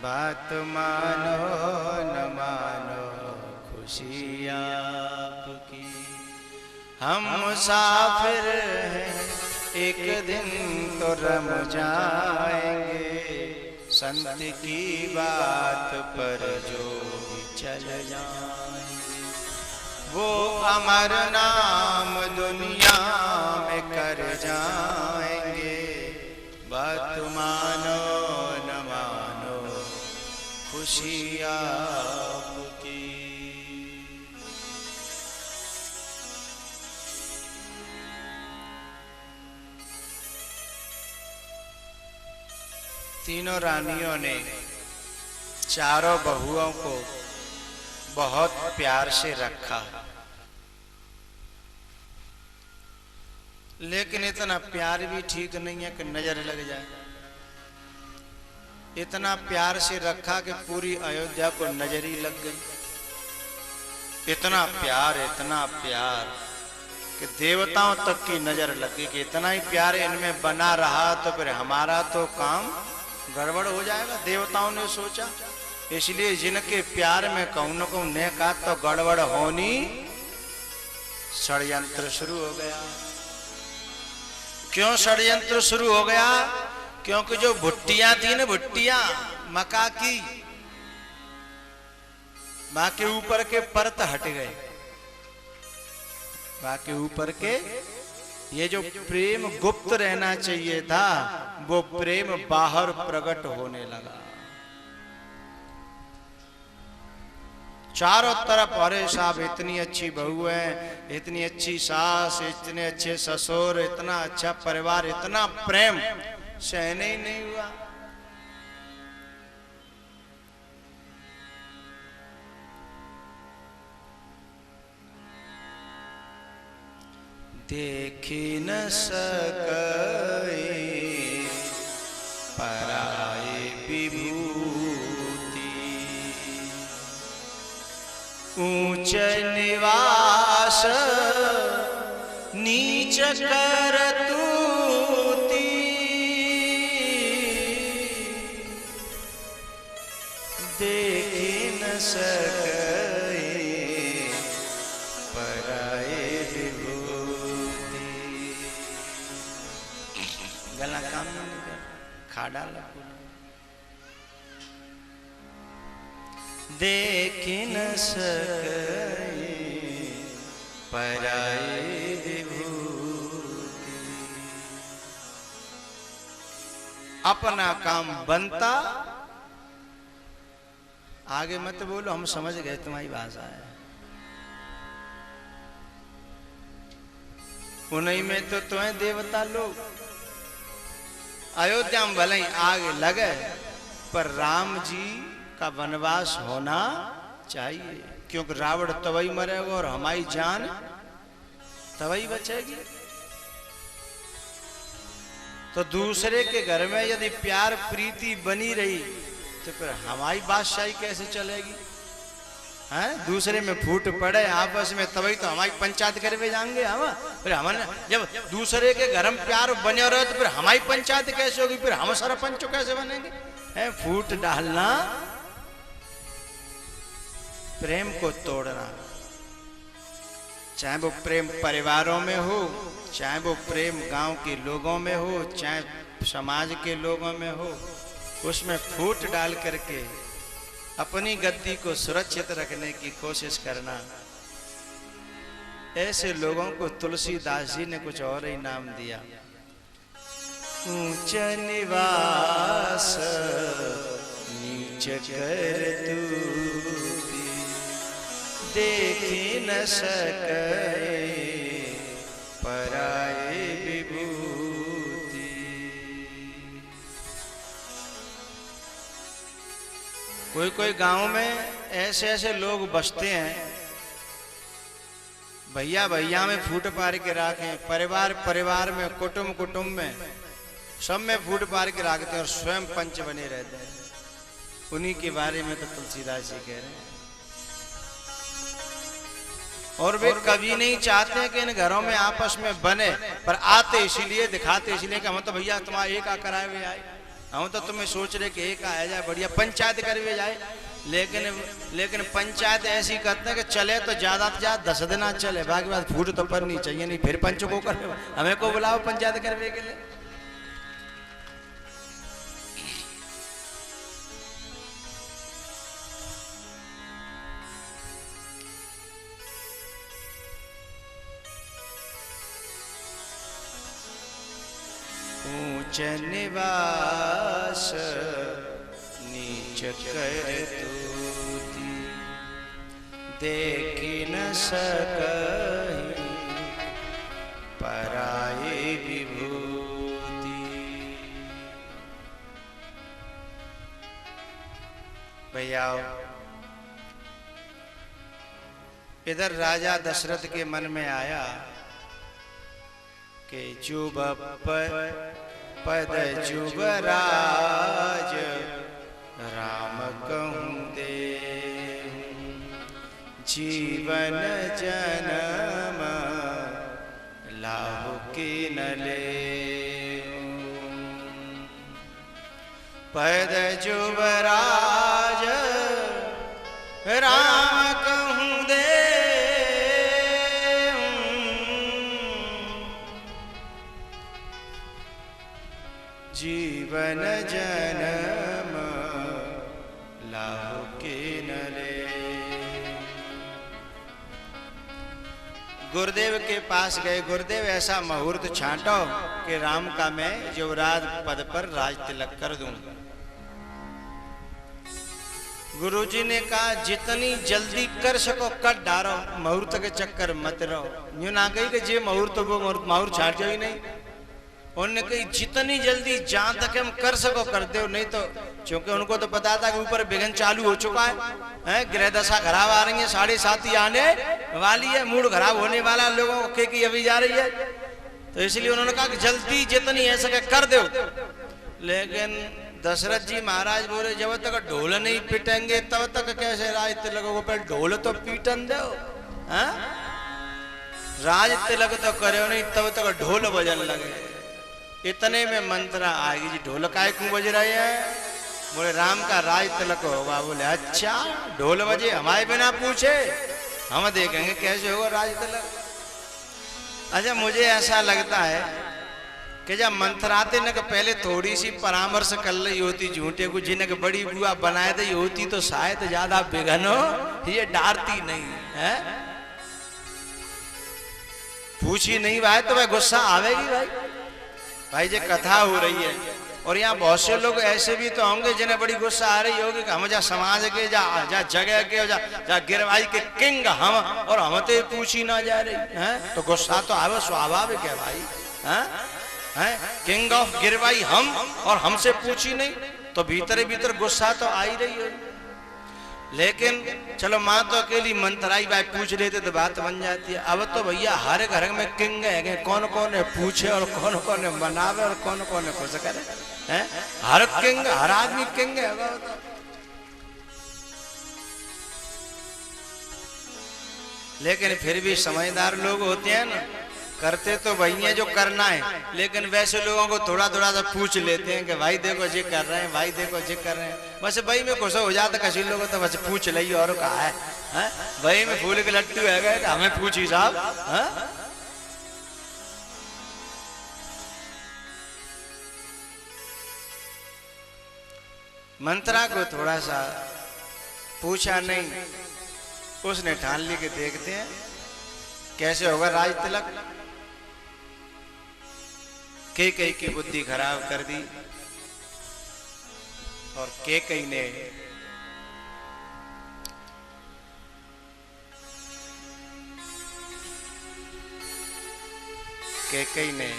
बात मानो न मानो खुशी आपकी। हम मुसाफिर हैं, एक दिन तो रम जाएंगे, संत की बात पर जो भी चल जाएंगे, वो अमर नाम दुनिया में कर जाएंगे। बात मानो न मानो खुशी आपकी। तीनों रानियों ने चारों बहुओं को बहुत प्यार से रखा, लेकिन इतना प्यार भी ठीक नहीं है कि नजर लग जाए। इतना प्यार से रखा कि पूरी अयोध्या को नजर ही लग गई। इतना प्यार कि देवताओं तक की नजर लग गई कि इतना ही प्यार इनमें बना रहा तो फिर हमारा तो काम गड़बड़ हो जाएगा। देवताओं ने सोचा, इसलिए जिनके प्यार में कहूं न कहूं ने कहा तो गड़बड़ होनी, षड्यंत्र शुरू हो गया। क्यों षड्यंत्र शुरू हो गया? क्योंकि जो भुट्टियां थी ना, भुट्टियां मक्का की, मां के ऊपर के परत हट गए। मां के ऊपर के ये जो प्रेम गुप्त रहना चाहिए था, वो प्रेम बाहर प्रकट होने लगा। चारों तरफ, अरे साहब इतनी अच्छी बहू है, इतनी अच्छी सास, इतने अच्छे ससुर, इतना अच्छा परिवार, इतना प्रेम, सहने ही नहीं हुआ। देखी न सके पराए विभूति, ऊंच निवास नीच कर तूती, देखी न सके पराए विभूति। गला काम नहीं कर, खा डाला। देख न सके पराए विभूति, अपना काम बनता। आगे मत बोलो, हम समझ गए तुम्हारी भाषा है। उन्हीं में तो तुम्हें देवता लोग। अयोध्या में भले ही आग लगे, पर राम जी का वनवास होना चाहिए, क्योंकि रावण तभी मरेगा और हमारी जान तभी बचेगी। तो दूसरे के घर में यदि प्यार प्रीति बनी रही तो फिर हमारी बादशाही कैसे चलेगी? हैं? दूसरे में फूट पड़े आपस में, तभी तो हमारी पंचायत करवे जाएंगे हम। फिर हमने जब दूसरे के घर में प्यार बने रहे तो फिर हमारी पंचायत कैसे होगी? फिर हम सरपंच कैसे बनेंगे? है फूट डालना, प्रेम को तोड़ना। चाहे वो प्रेम परिवारों में हो, चाहे वो प्रेम गांव के लोगों में हो, चाहे समाज के लोगों में हो, उसमें फूट डाल करके अपनी गद्दी को सुरक्षित रखने की कोशिश करना। ऐसे लोगों को तुलसीदास जी ने कुछ और ही नाम दिया, ऊंच निवास नीच कर तूती, देखी न सके पराए विभूति। कोई कोई गांव में ऐसे ऐसे लोग बसते हैं, भैया भैया में फूट पार के रखें, परिवार परिवार में, कुटुंब कुटुंब में, सब में फूट पार के रखते हैं और स्वयं पंच बने रहते हैं। उन्हीं के बारे में तो तुलसीदास जी कह रहे हैं। और वे कभी नहीं चाहते कि इन घरों में आपस में बने, पर आते इसीलिए, दिखाते इसलिए कि हम तो भैया तुम्हारा एक आ कराए हुए आए, हम तो तुम्हें सोच रहे कि एक आ जाए, बढ़िया पंचायत करवे जाए। लेकिन पंचायत ऐसी करते हैं कि चले तो ज्यादा 10 दिन चले, बाकी बात फूट तो पर नहीं चाहिए, नहीं फिर पंच को कर, हमें को बुलाओ पंचायत करवे के लिए। ऊंच निवास नीच कर तूती, देखी न सकहि पराए विभूति। भैया इधर राजा दशरथ के मन में आया कि जुब पद जुबराज राम कहूँ दे जीवन जन्म लाहु की न ले पद जुबराज राम कहूँ दे जीवन जन्म लाहु के न ले। गुरुदेव के पास गए। गुरुदेव ऐसा मुहूर्त छांटो कि राम का मैं युवराज पद पर राज तिलक कर दूं। गुरुजी ने कहा जितनी जल्दी कर सको कर डारो, मुहूर्त के चक्कर मत रहो। यूं ना कही कि जे मुहूर्त वो मुहूर्त छाट जाओ ही नहीं। उन्होंने कही जितनी जल्दी जहां तक हम कर सको कर दो, नहीं तो क्योंकि उनको तो पता था कि ऊपर विघ्न चालू हो चुका है, ग्रह दशा खराब आ रही है, 7.5 आने वाली है, मूड खराब होने वाला लोगों को की अभी जा रही है। तो इसलिए उन्होंने कहा कि जल्दी जितनी है सके कर दो। लेकिन दशरथ जी महाराज बोले जब तक ढोल नहीं पीटेंगे तब तक कैसे राज तिलक को पे ढोल तो पीटन दो। राज तिलक तो करे नहीं तब तक ढोल बजन लगे। इतने में मंत्रा आएगी जी ढोल काय क्यों बज रहे हैं? बोले राम का राज तिलक होगा। बोले अच्छा ढोल बजे हमारे बिना पूछे, हम देखेंगे कैसे होगा राज तिलक। अच्छा मुझे ऐसा लगता है कि जब मंत्राते न पहले थोड़ी सी परामर्श कर ली होती झूठे को, जिन्हें बड़ी बुआ बनाए दी होती तो शायद ज्यादा विघ्न हो, ये डारती नहीं है। पूछी नहीं भाई तो भाई गुस्सा आवेगी भाई जी कथा हो रही है। और यहाँ बहुत से लोग ऐसे भी तो होंगे जिन्हें बड़ी गुस्सा आ रही होगी कि हम जा समाज के जा जगह के जा गिरवाई के किंग हम, और हम तो पूछी ना जा रही है, तो गुस्सा तो आवे स्वाभाविक है भाई। हैं किंग ऑफ गिरवाई हम और हमसे पूछी नहीं, तो भीतर भीतर गुस्सा तो आ ही रही है। लेकिन चलो माँ तो अकेली मंत्राई भाई पूछ लेते तो बात बन जाती है। अब तो भैया हर घर में किंग है, कौन कौन है पूछे और कौन कौन है मनावे और कौन कौन है खुश करे। हैं हर किंग हर आदमी किंग है। लेकिन फिर भी समझदार लोग होते हैं ना, करते तो वही है जो करना है, लेकिन वैसे लोगों को थोड़ा थोड़ा सा पूछ लेते हैं कि भाई देखो जी कर रहे हैं, भाई देखो जी कर रहे हैं। बस भाई में खुश हो जाता किसी लोगों तो बस पूछ ली और कहा है भाई में फूल के लट्टू है गए हमें पूछी साहब। मंत्रा को थोड़ा सा पूछा नहीं, उसने ठान ली के देखते हैं कैसे होगा राज तिलक। कैकई की बुद्धि खराब कर दी और कैकई ने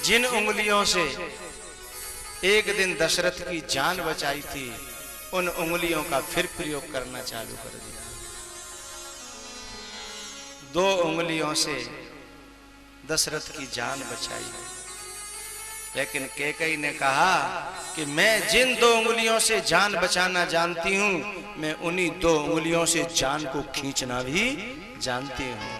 जिन उंगलियों से एक दिन दशरथ की जान बचाई थी, उन उंगलियों का फिर प्रयोग करना चालू कर दिया। 2 उंगलियों से दशरथ की जान बचाई, लेकिन कैकई ने कहा कि मैं जिन 2 उंगलियों से जान बचाना जानती हूं, मैं उन्हीं 2 उंगलियों से जान को खींचना भी जानती हूं।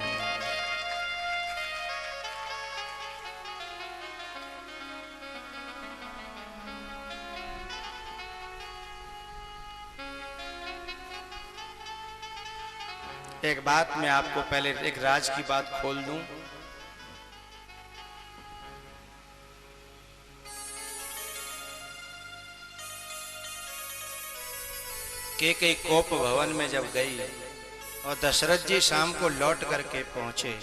एक बात मैं आपको पहले एक राज की बात खोल दूं। कैकई कोप भवन में जब गई और दशरथ जी शाम को लौट करके पहुंचे,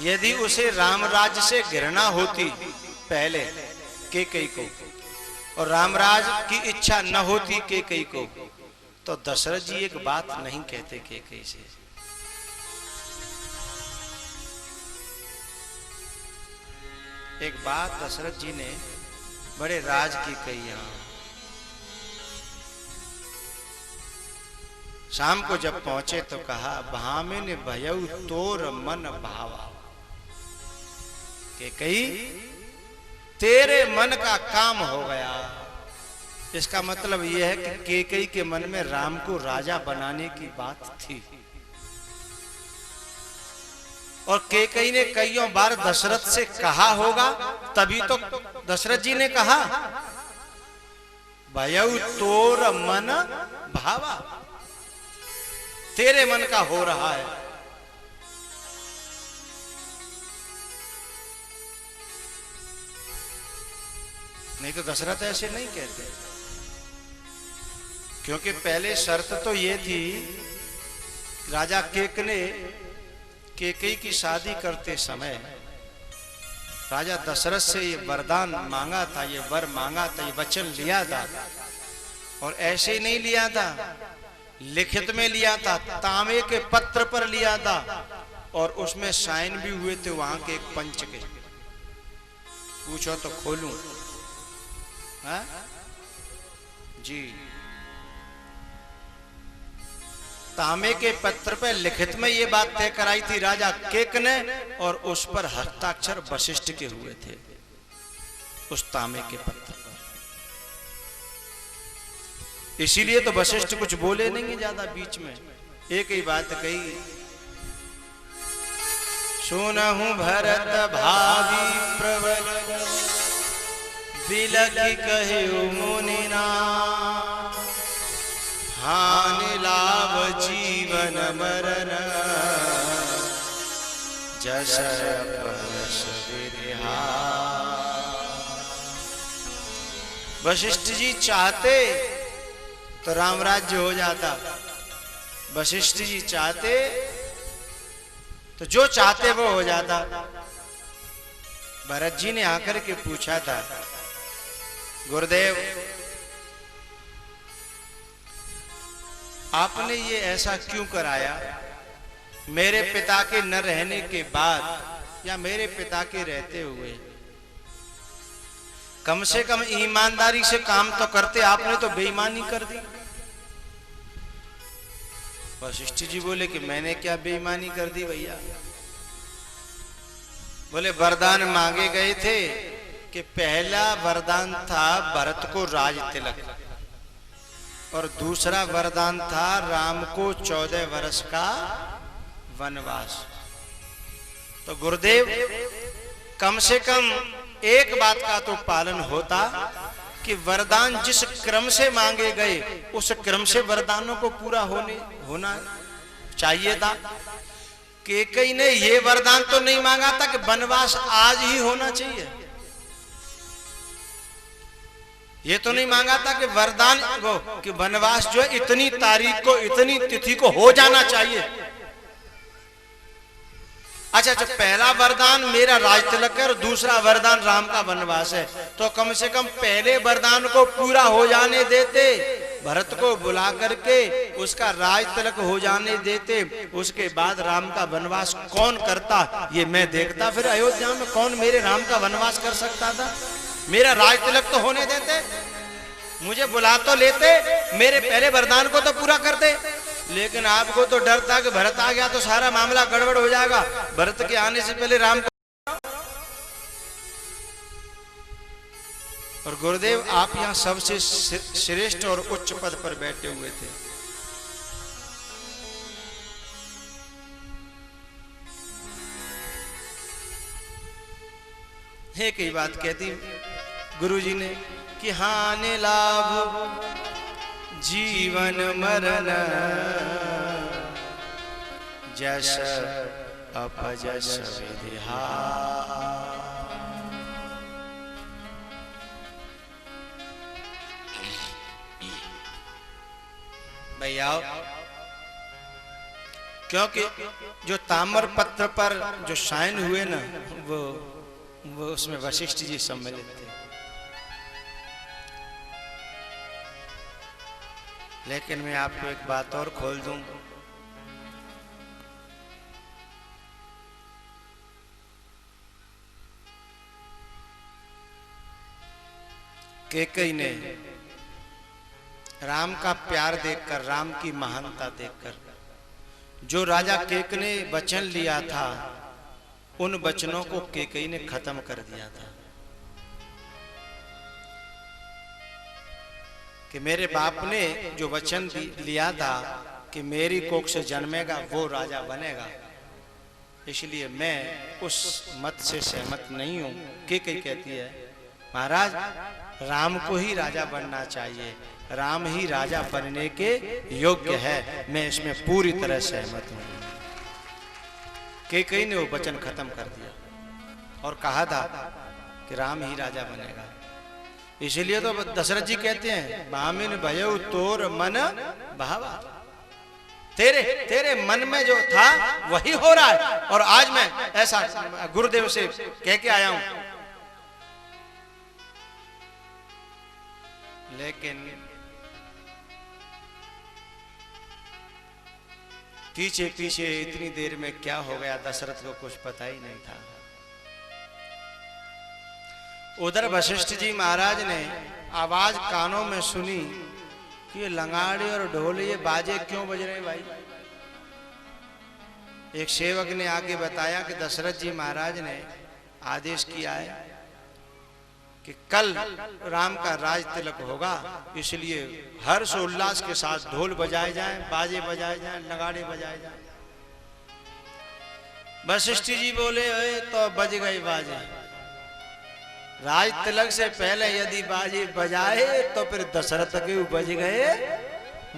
यदि उसे रामराज से घृणा होती पहले कैकई को और रामराज की इच्छा न होती कैकई को, तो दशरथ जी एक बात नहीं कहते कैकई से। एक बात दशरथ जी ने बड़े राज की कही। यहाँ शाम को जब पहुंचे तो कहा, भामिन भयउ तोर मन भावा। के कही तेरे मन का काम हो गया। इसका मतलब यह है कि केकई के मन में राम को राजा बनाने की बात थी, और केकई ने कईयों बार दशरथ से कहा होगा, तभी तो दशरथ जी ने कहा भयउ तोर मन भावा, तेरे मन का हो रहा है। नहीं तो दशरथ ऐसे नहीं कहते, क्योंकि पहले शर्त तो ये थी, राजा केक ने केकई की शादी करते समय राजा दशरथ से ये वरदान मांगा था, ये वर मांगा था, ये वचन लिया था। और ऐसे ही नहीं लिया था, लिखित में लिया था, तांबे के पत्र पर लिया था, और उसमें साइन भी हुए थे वहां के एक पंच के। पूछो तो खोलूं? हाँ जी, तांबे के पत्र पर लिखित में ये बात तय कराई थी राजा केक ने, और उस पर हस्ताक्षर वशिष्ठ के हुए थे उस तांबे के पत्र पर। इसीलिए तो वशिष्ठ कुछ बोले नहीं ज्यादा, बीच में एक ही बात कही, सुनहु भरत भावी प्रबल बिलखि कहिउ मुनिना, हानि लाभ जीवन मरण जस परस विरिहा। वशिष्ठ जी चाहते तो राम राज्य हो जाता, वशिष्ठ जी चाहते तो जो चाहते वो हो जाता। भरत जी ने आकर के पूछा था, गुरुदेव आपने ये ऐसा क्यों कराया? मेरे पिता के न रहने के बाद या मेरे पिता के रहते हुए कम से कम ईमानदारी से काम तो करते, आपने तो बेईमानी कर दी। वशिष्ठ जी बोले कि मैंने क्या बेईमानी कर दी भैया? बोले वरदान मांगे गए थे कि पहला वरदान था भरत को राज तिलक, और दूसरा वरदान था राम को 14 वर्ष का वनवास। तो गुरुदेव कम से कम एक बात का तो पालन होता कि वरदान जिस क्रम से मांगे गए उस क्रम से वरदानों को पूरा होना चाहिए था। केकई ने ये वरदान तो नहीं मांगा था कि वनवास आज ही होना चाहिए, ये तो नहीं मांगा था कि वरदान को कि वनवास जो है इतनी तारीख को इतनी तिथि को हो जाना चाहिए। अच्छा, जो पहला वरदान मेरा राज तिलक है और दूसरा वरदान राम का वनवास है, तो कम से कम पहले वरदान को पूरा हो जाने देते, भरत को बुला करके उसका राज तिलक हो जाने देते, उसके बाद राम का वनवास कौन करता ये मैं देखता। फिर अयोध्या में कौन मेरे राम का वनवास कर सकता था? मेरा राज तिलक तो होने देते, मुझे बुला तो लेते, मेरे पहले वरदान को तो पूरा करते। लेकिन आपको तो डर था कि भरत आ गया तो सारा मामला गड़बड़ हो जाएगा, भरत के आने से पहले राम को। और गुरुदेव आप यहां सबसे श्रेष्ठ और उच्च पद पर बैठे हुए थे। एक ही बात कहती गुरुजी ने कि हानि लाभ जीवन मरण जस अपजस विधिहा। भैया क्योंकि जो ताम्र पत्र पर जो साइन हुए ना वो उसमें वशिष्ठ जी सम्मिलित थे। लेकिन मैं आपको एक बात और खोल दूं, कैकेयी ने राम का प्यार देखकर, राम की महानता देखकर, जो राजा केक ने वचन लिया था उन वचनों को कैकेयी ने खत्म कर दिया था कि मेरे बाप ने जो वचन लिया था कि मेरी कोख से जन्मेगा वो राजा बनेगा, इसलिए मैं उस मत से सहमत नहीं हूं। कैकेयी कहती है महाराज राम को ही राजा बनना चाहिए, राम ही राजा बनने के योग्य है, मैं इसमें पूरी तरह सहमत हूं। कैकेयी ने वो वचन खत्म कर दिया और कहा था कि राम ही राजा बनेगा। इसलिए तो दशरथ जी कहते हैं भामिन भयउ तोर मन भावा, तेरे मन में जो था वही हो रहा है। और आज मैं ऐसा गुरुदेव से कह के आया हूं, लेकिन पीछे पीछे इतनी देर में क्या हो गया दशरथ को कुछ पता ही नहीं था। उधर वशिष्ठ जी महाराज ने आवाज कानों में सुनी कि ये लंगाड़े और ढोल ये बाजे क्यों बज रहे हैं भाई। एक सेवक ने आगे बताया कि दशरथ जी महाराज ने आदेश किया है कि कल राम का राज तिलक होगा, इसलिए हर्ष उल्लास के साथ ढोल बजाए जाएं, बाजे बजाए जाएं, नगाड़े बजाए जाएं। वशिष्ठ जी बोले तो बज गए बाजे, राज तिलक से पहले यदि बाजे बजाए तो फिर दशरथ के बज गए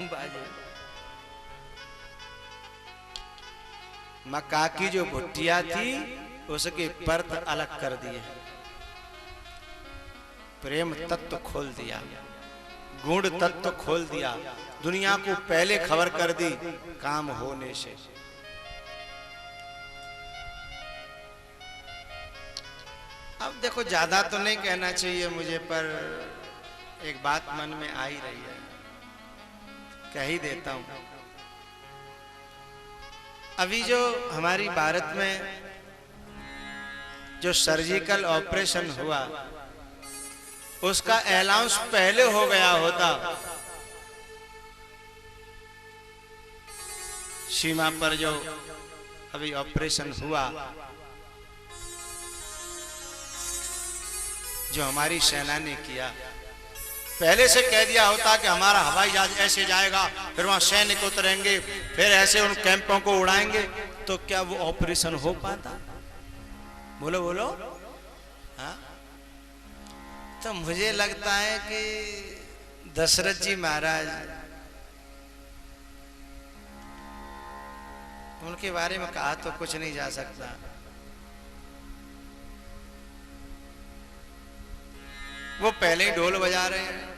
बाजे। मक्का की जो भुट्टिया थी उसके परत अलग कर दिए, प्रेम तत्व खोल दिया, गुण तत्व खोल दिया, दुनिया को पहले खबर कर दी काम होने से। अब देखो ज्यादा तो नहीं कहना चाहिए मुझे, पर एक बात मन में आ ही रही है, कह ही देता हूं। अभी जो हमारी भारत में जो सर्जिकल ऑपरेशन हुआ उसका अनाउंस पहले हो गया होता, सीमा पर जो अभी ऑपरेशन हुआ, जो हमारी सेना ने किया, पहले से कह दिया होता कि हमारा हवाई जहाज ऐसे जाएगा, फिर वहां सैनिक उतरेंगे, फिर ऐसे उन कैंपों को उड़ाएंगे, तो क्या वो ऑपरेशन हो पाता? बोलो बोलो। हाँ, तो मुझे लगता है कि दशरथ जी महाराज, उनके बारे में कहा तो कुछ नहीं जा सकता। वो पहले ही ढोल बजा रहे हैं,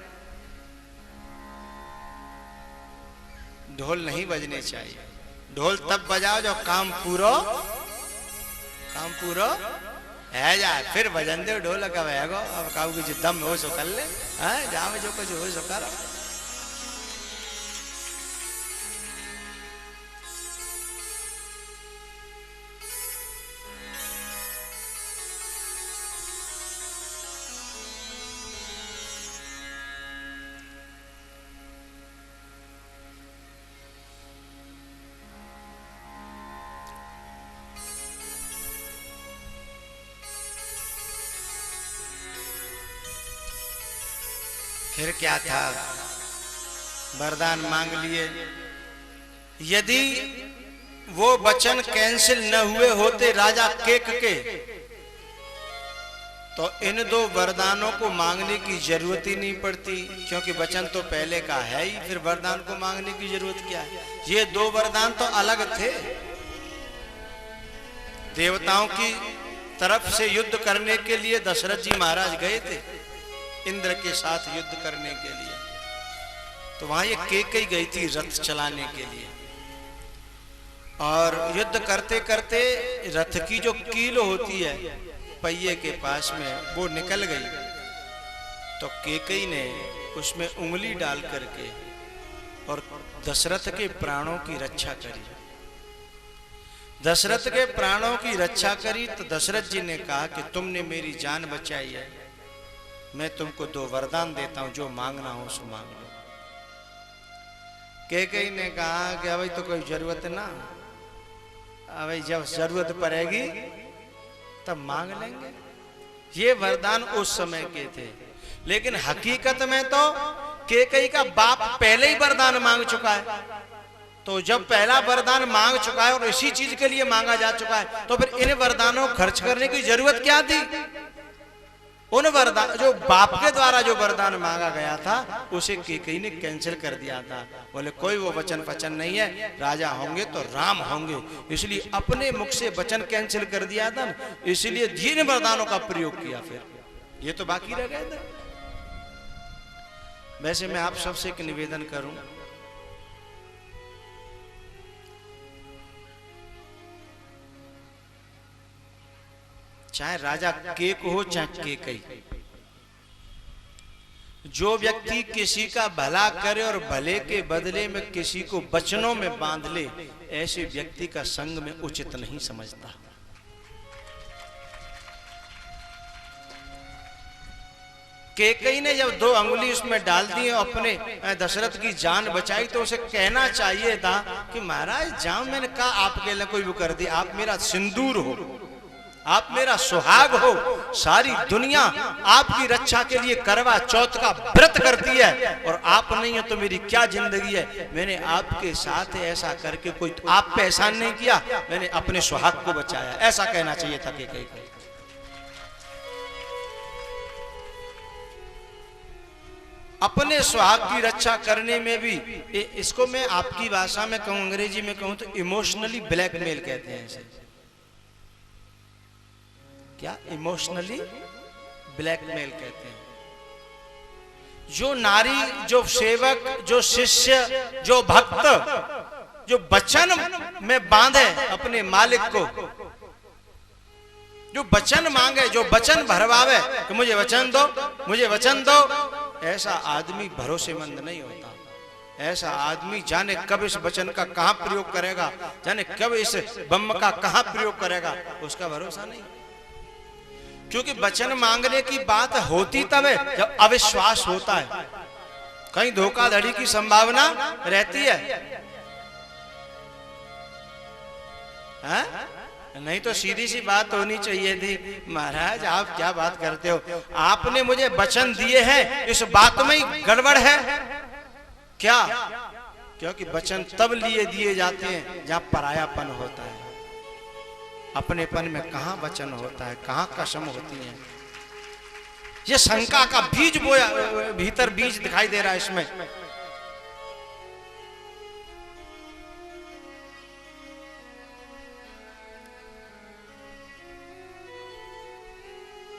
ढोल नहीं बजने चाहिए। ढोल तब बजाओ जब काम पूरा है जाए, फिर भजन दे ढोल का बजाओ। अब काऊ की जो दम हो सो कर ले, जहां जो कुछ हो सो करो। फिर क्या था, वरदान मांग लिए। यदि वो वचन कैंसिल न हुए होते राजा केक के, तो इन दो वरदानों को मांगने की जरूरत ही नहीं पड़ती, क्योंकि वचन तो पहले का है ही, फिर वरदान को मांगने की जरूरत क्या है। ये दो वरदान तो अलग थे, देवताओं की तरफ से युद्ध करने के लिए दशरथ जी महाराज गए थे, इंद्र के साथ युद्ध करने के लिए। तो वहां ये कैकेयी गई थी रथ चलाने के लिए, और युद्ध करते करते रथ की जो कील होती है पहिए के पास में, वो निकल गई। तो कैकेयी ने उसमें उंगली डाल करके और दशरथ के प्राणों की रक्षा करी। दशरथ के प्राणों की रक्षा करी तो दशरथ जी ने कहा कि तुमने मेरी जान बचाई है, मैं तुमको 2 वरदान देता हूं, जो मांगना हो सो मांग लो। कैकेयी ने कहा कि अभी तो कोई जरूरत ना, अभी जब जरूरत पड़ेगी तब मांग लेंगे। ये वरदान उस समय के थे, लेकिन हकीकत में तो कैकेयी का बाप पहले ही वरदान मांग चुका है। तो जब पहला वरदान मांग चुका है और इसी चीज के लिए मांगा जा चुका है, तो फिर इन वरदानों को खर्च करने की जरूरत क्या थी? उन वरदान जो बाप के द्वारा जो वरदान मांगा गया था उसे कैकेयी ने कैंसिल कर दिया था। बोले कोई वो वचन नहीं है, राजा होंगे तो राम होंगे, इसलिए अपने मुख से वचन कैंसिल कर दिया था, इसलिए जिन वरदानों का प्रयोग किया। फिर ये तो बाकी रह गए थे। वैसे मैं आप सबसे एक निवेदन करूं, चाहे राजा केक हो चाहे कैकेयी, जो व्यक्ति किसी का भला करे और भले के बदले में किसी को वचनों में बांध ले, ऐसे व्यक्ति का संग में उचित नहीं समझता। कैकेयी ने जब 2 अंगुली उसमें डाल दी और अपने दशरथ की जान बचाई, तो उसे कहना चाहिए था कि महाराज जाओ, मैंने कहा आपके लिए कोई वो कर दी, आप मेरा सिंदूर हो, आप मेरा सुहाग हो, सारी दुनिया आपकी रक्षा के लिए करवा चौथ का व्रत करती है और आप नहीं है तो मेरी क्या जिंदगी है। मैंने आपके साथ ऐसा करके कोई आप पे एहसान नहीं किया, मैंने अपने सुहाग को बचाया, ऐसा कहना चाहिए था कैकेयी को। अपने सुहाग की रक्षा करने में भी, इसको मैं आपकी भाषा में कहूं, अंग्रेजी में कहूं तो इमोशनली ब्लैकमेल कहते हैं इसे। क्या? इमोशनली ब्लैकमेल कहते हैं। जो नारी, जो सेवक, जो शिष्य, जो भक्त, जो वचन में बांधे अपने मालिक को, जो वचन मांगे, जो वचन भरवावे कि मुझे वचन दो, मुझे वचन दो, ऐसा आदमी भरोसेमंद नहीं होता। ऐसा आदमी जाने कब इस वचन का कहां प्रयोग करेगा, जाने कब इस बम का कहां प्रयोग करेगा, उसका भरोसा नहीं। क्योंकि वचन मांगने की बात होती तब है जब अविश्वास होता है, कहीं धोखाधड़ी की संभावना रहती है। नहीं तो सीधी सी बात होनी चाहिए थी, महाराज आप क्या बात करते हो, आपने मुझे वचन दिए हैं, इस बात में ही गड़बड़ है क्या? क्योंकि वचन तब लिए दिए जाते हैं जहां परायापन होता है। अपनेपन में कहां वचन होता है, कहां कसम होती है। ये शंका का बीज बोया, भीतर बीज दिखाई दे रहा है इसमें।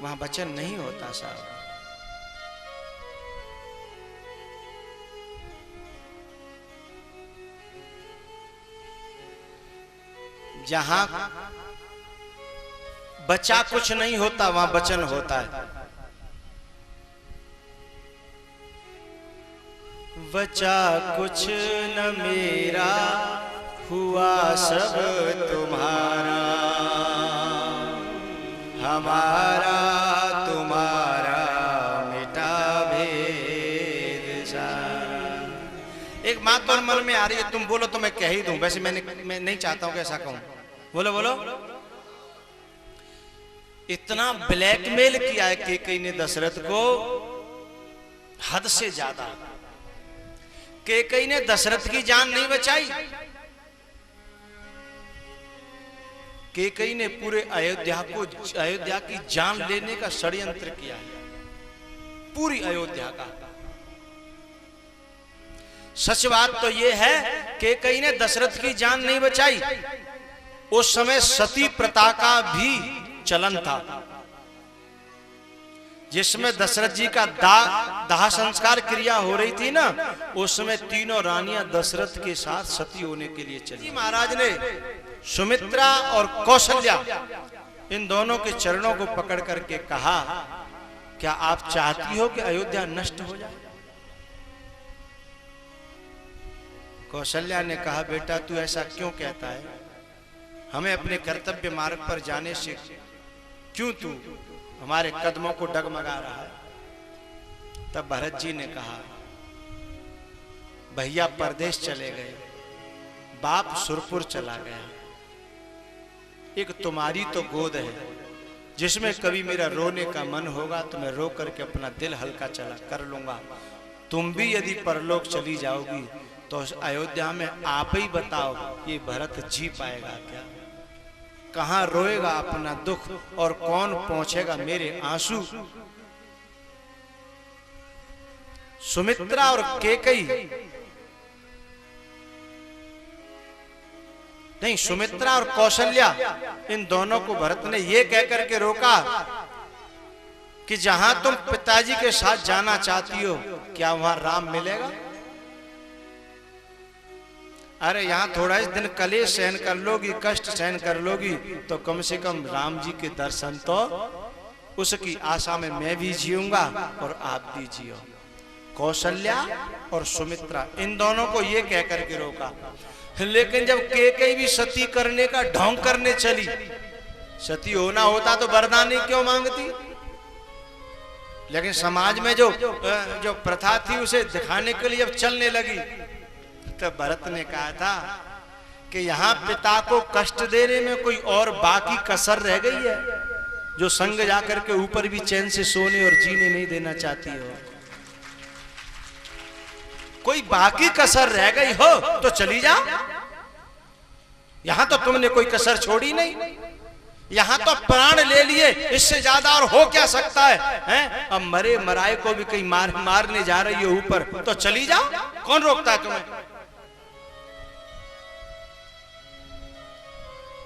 वहां वचन नहीं होता साहब। जहां बचा कुछ नहीं होता वहां वचन होता है। बचा कुछ न मेरा, हुआ सब तुम्हारा, हमारा तुम्हारा मिटा भेद सारा। एक बात और मन में आ रही है, तुम बोलो तो मैं कह ही दूं, वैसे मैं नहीं चाहता हूं कि ऐसा कहूं। बोलो बोलो। इतना ब्लैकमेल किया है कैकेयी ने दशरथ को, हद से ज्यादा। कैकेयी ने दशरथ की जान नहीं बचाई, कैकेयी ने पूरे अयोध्या की जान लेने का षड्यंत्र किया है, पूरी अयोध्या का। सच बात तो यह है कैकेयी ने दशरथ की जान नहीं बचाई। उस समय सती प्रथा का भी चलन था, जिसमें दशरथ जी का दाह संस्कार क्रिया हो रही थी ना, उस समय तीनों रानियां दशरथ के साथ सती होने के लिए चली। महाराज ने सुमित्रा और कौशल्या इन दोनों के चरणों को पकड़ करके कहा, क्या आप चाहती हो कि अयोध्या नष्ट हो जाए? कौशल्या ने कहा, बेटा तू ऐसा क्यों कहता है, हमें अपने कर्तव्य मार्ग पर जाने से क्यों तू हमारे कदमों को डगमगा रहा है? तब भरत जी ने कहा, भैया परदेश चले गए, बाप सुरपुर चला गया, एक तुम्हारी तो गोद है जिसमें कभी मेरा रोने का मन होगा तो मैं रो करके अपना दिल हल्का चला कर लूंगा। तुम भी यदि परलोक चली जाओगी तो उस अयोध्या में आप ही बताओ, ये भरत जी पाएगा क्या? कहां रोएगा अपना दुख और कौन पहुंचेगा मेरे आंसू? सुमित्रा और केकई नहीं, सुमित्रा और कौशल्या, इन दोनों को भरत ने यह कहकर के रोका कि जहां तुम पिताजी के साथ जाना चाहती हो, क्या वहां राम मिलेगा? अरे यहां थोड़ा इस दिन कलेश सहन कर लोगी, कष्ट सहन कर लोगी, तो कम से कम राम जी के दर्शन तो, उसकी आशा में मैं भी जीऊंगा और आप भी जियो। कौशल्या और सुमित्रा, इन दोनों को ये कह करके रोका। लेकिन जब केकई भी सती करने का ढोंग करने चली, सती होना होता तो वरदान क्यों मांगती? लेकिन समाज में जो प्रथा थी उसे दिखाने के लिए जब चलने लगी, तब भरत ने कहा था कि यहाँ पिता को कष्ट देने में कोई और बाकी कसर रह गई है, जो संग जाकर के ऊपर भी चैन से सोने और जीने नहीं देना चाहती हो? कोई बाकी कसर रह गई हो तो चली जा। यहां तो तुमने कोई कसर छोड़ी नहीं, यहां तो प्राण ले लिए, इससे ज्यादा और हो क्या सकता है, हैं? अब मरे मराए को भी कहीं मारने जा रही हो ऊपर, तो चली जाओ, कौन रोकता है तुम्हें?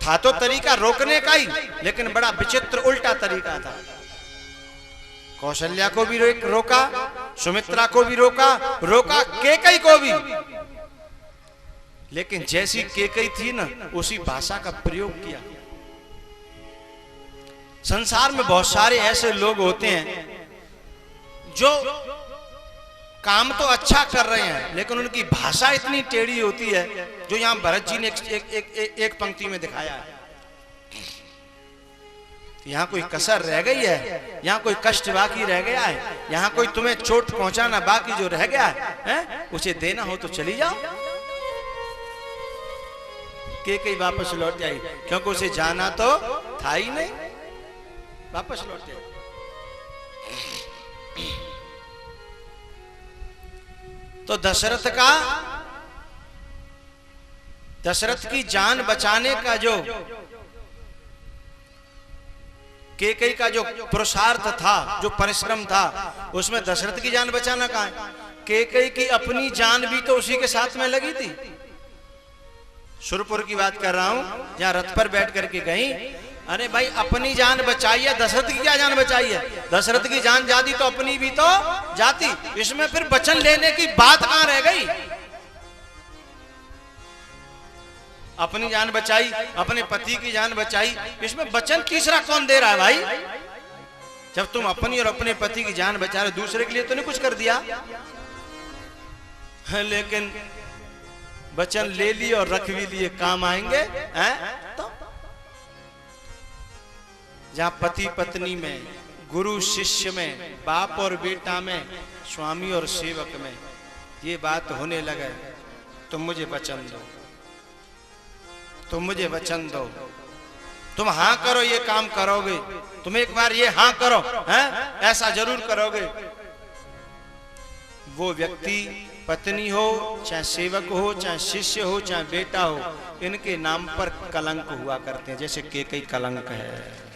था तो तरीका रोकने का ही, लेकिन बड़ा विचित्र उल्टा तरीका था। कौशल्या को भी रोका, सुमित्रा को भी रोका केकई को भी, लेकिन जैसी केकई थी ना, उसी भाषा का प्रयोग किया। संसार में बहुत सारे ऐसे लोग होते हैं जो काम तो अच्छा कर रहे हैं, लेकिन उनकी भाषा इतनी टेढ़ी होती है, जो यहां भरत जी ने एक पंक्ति में दिखाया है। यहाँ कोई कसर रह गई है, यहाँ कोई कष्ट बाकी रह गया है, यहाँ कोई तुम्हें चोट पहुंचाना बाकी जो रह गया है, उसे देना हो तो चली जाओ। केकई वापस लौट आई, क्योंकि उसे जाना तो था ही नहीं, वापस लौट आई। तो दशरथ की जान बचाने का जो केकई का जो पुरुषार्थ था, जो परिश्रम था, उसमें दशरथ की जान बचाना कहां है? केकई की अपनी जान भी तो उसी के साथ में लगी थी। सुरपुर की बात कर रहा हूं, जहां रथ पर बैठ करके गई। अरे भाई, अपनी जान बचाई है, दशरथ की क्या जान बचाई है? दशरथ की जान जाती तो अपनी भी तो जाती, इसमें फिर वचन लेने की बात कहां रह गई? अपनी जान बचाई, अपने पति की जान बचाई, इसमें वचन तीसरा कौन दे रहा है भाई? जब तुम अपनी और अपने पति की जान बचा रहे, दूसरे के लिए तो नहीं कुछ कर दिया, लेकिन वचन ले लिए और रख भी लिए, काम आएंगे हैं? तो जहां पति पत्नी में, गुरु शिष्य में, बाप और बेटा में, स्वामी और सेवक में ये बात होने लगे, तुम मुझे वचन दो, तुम मुझे वचन दो, तुम हाँ करो, ये काम करोगे, तुम एक बार ये हाँ करो, हैं? ऐसा जरूर करोगे। वो व्यक्ति, पत्नी हो, चाहे सेवक हो, चाहे शिष्य हो, चाहे बेटा हो, इनके नाम पर कलंक हुआ करते हैं, जैसे केकई कलंक है।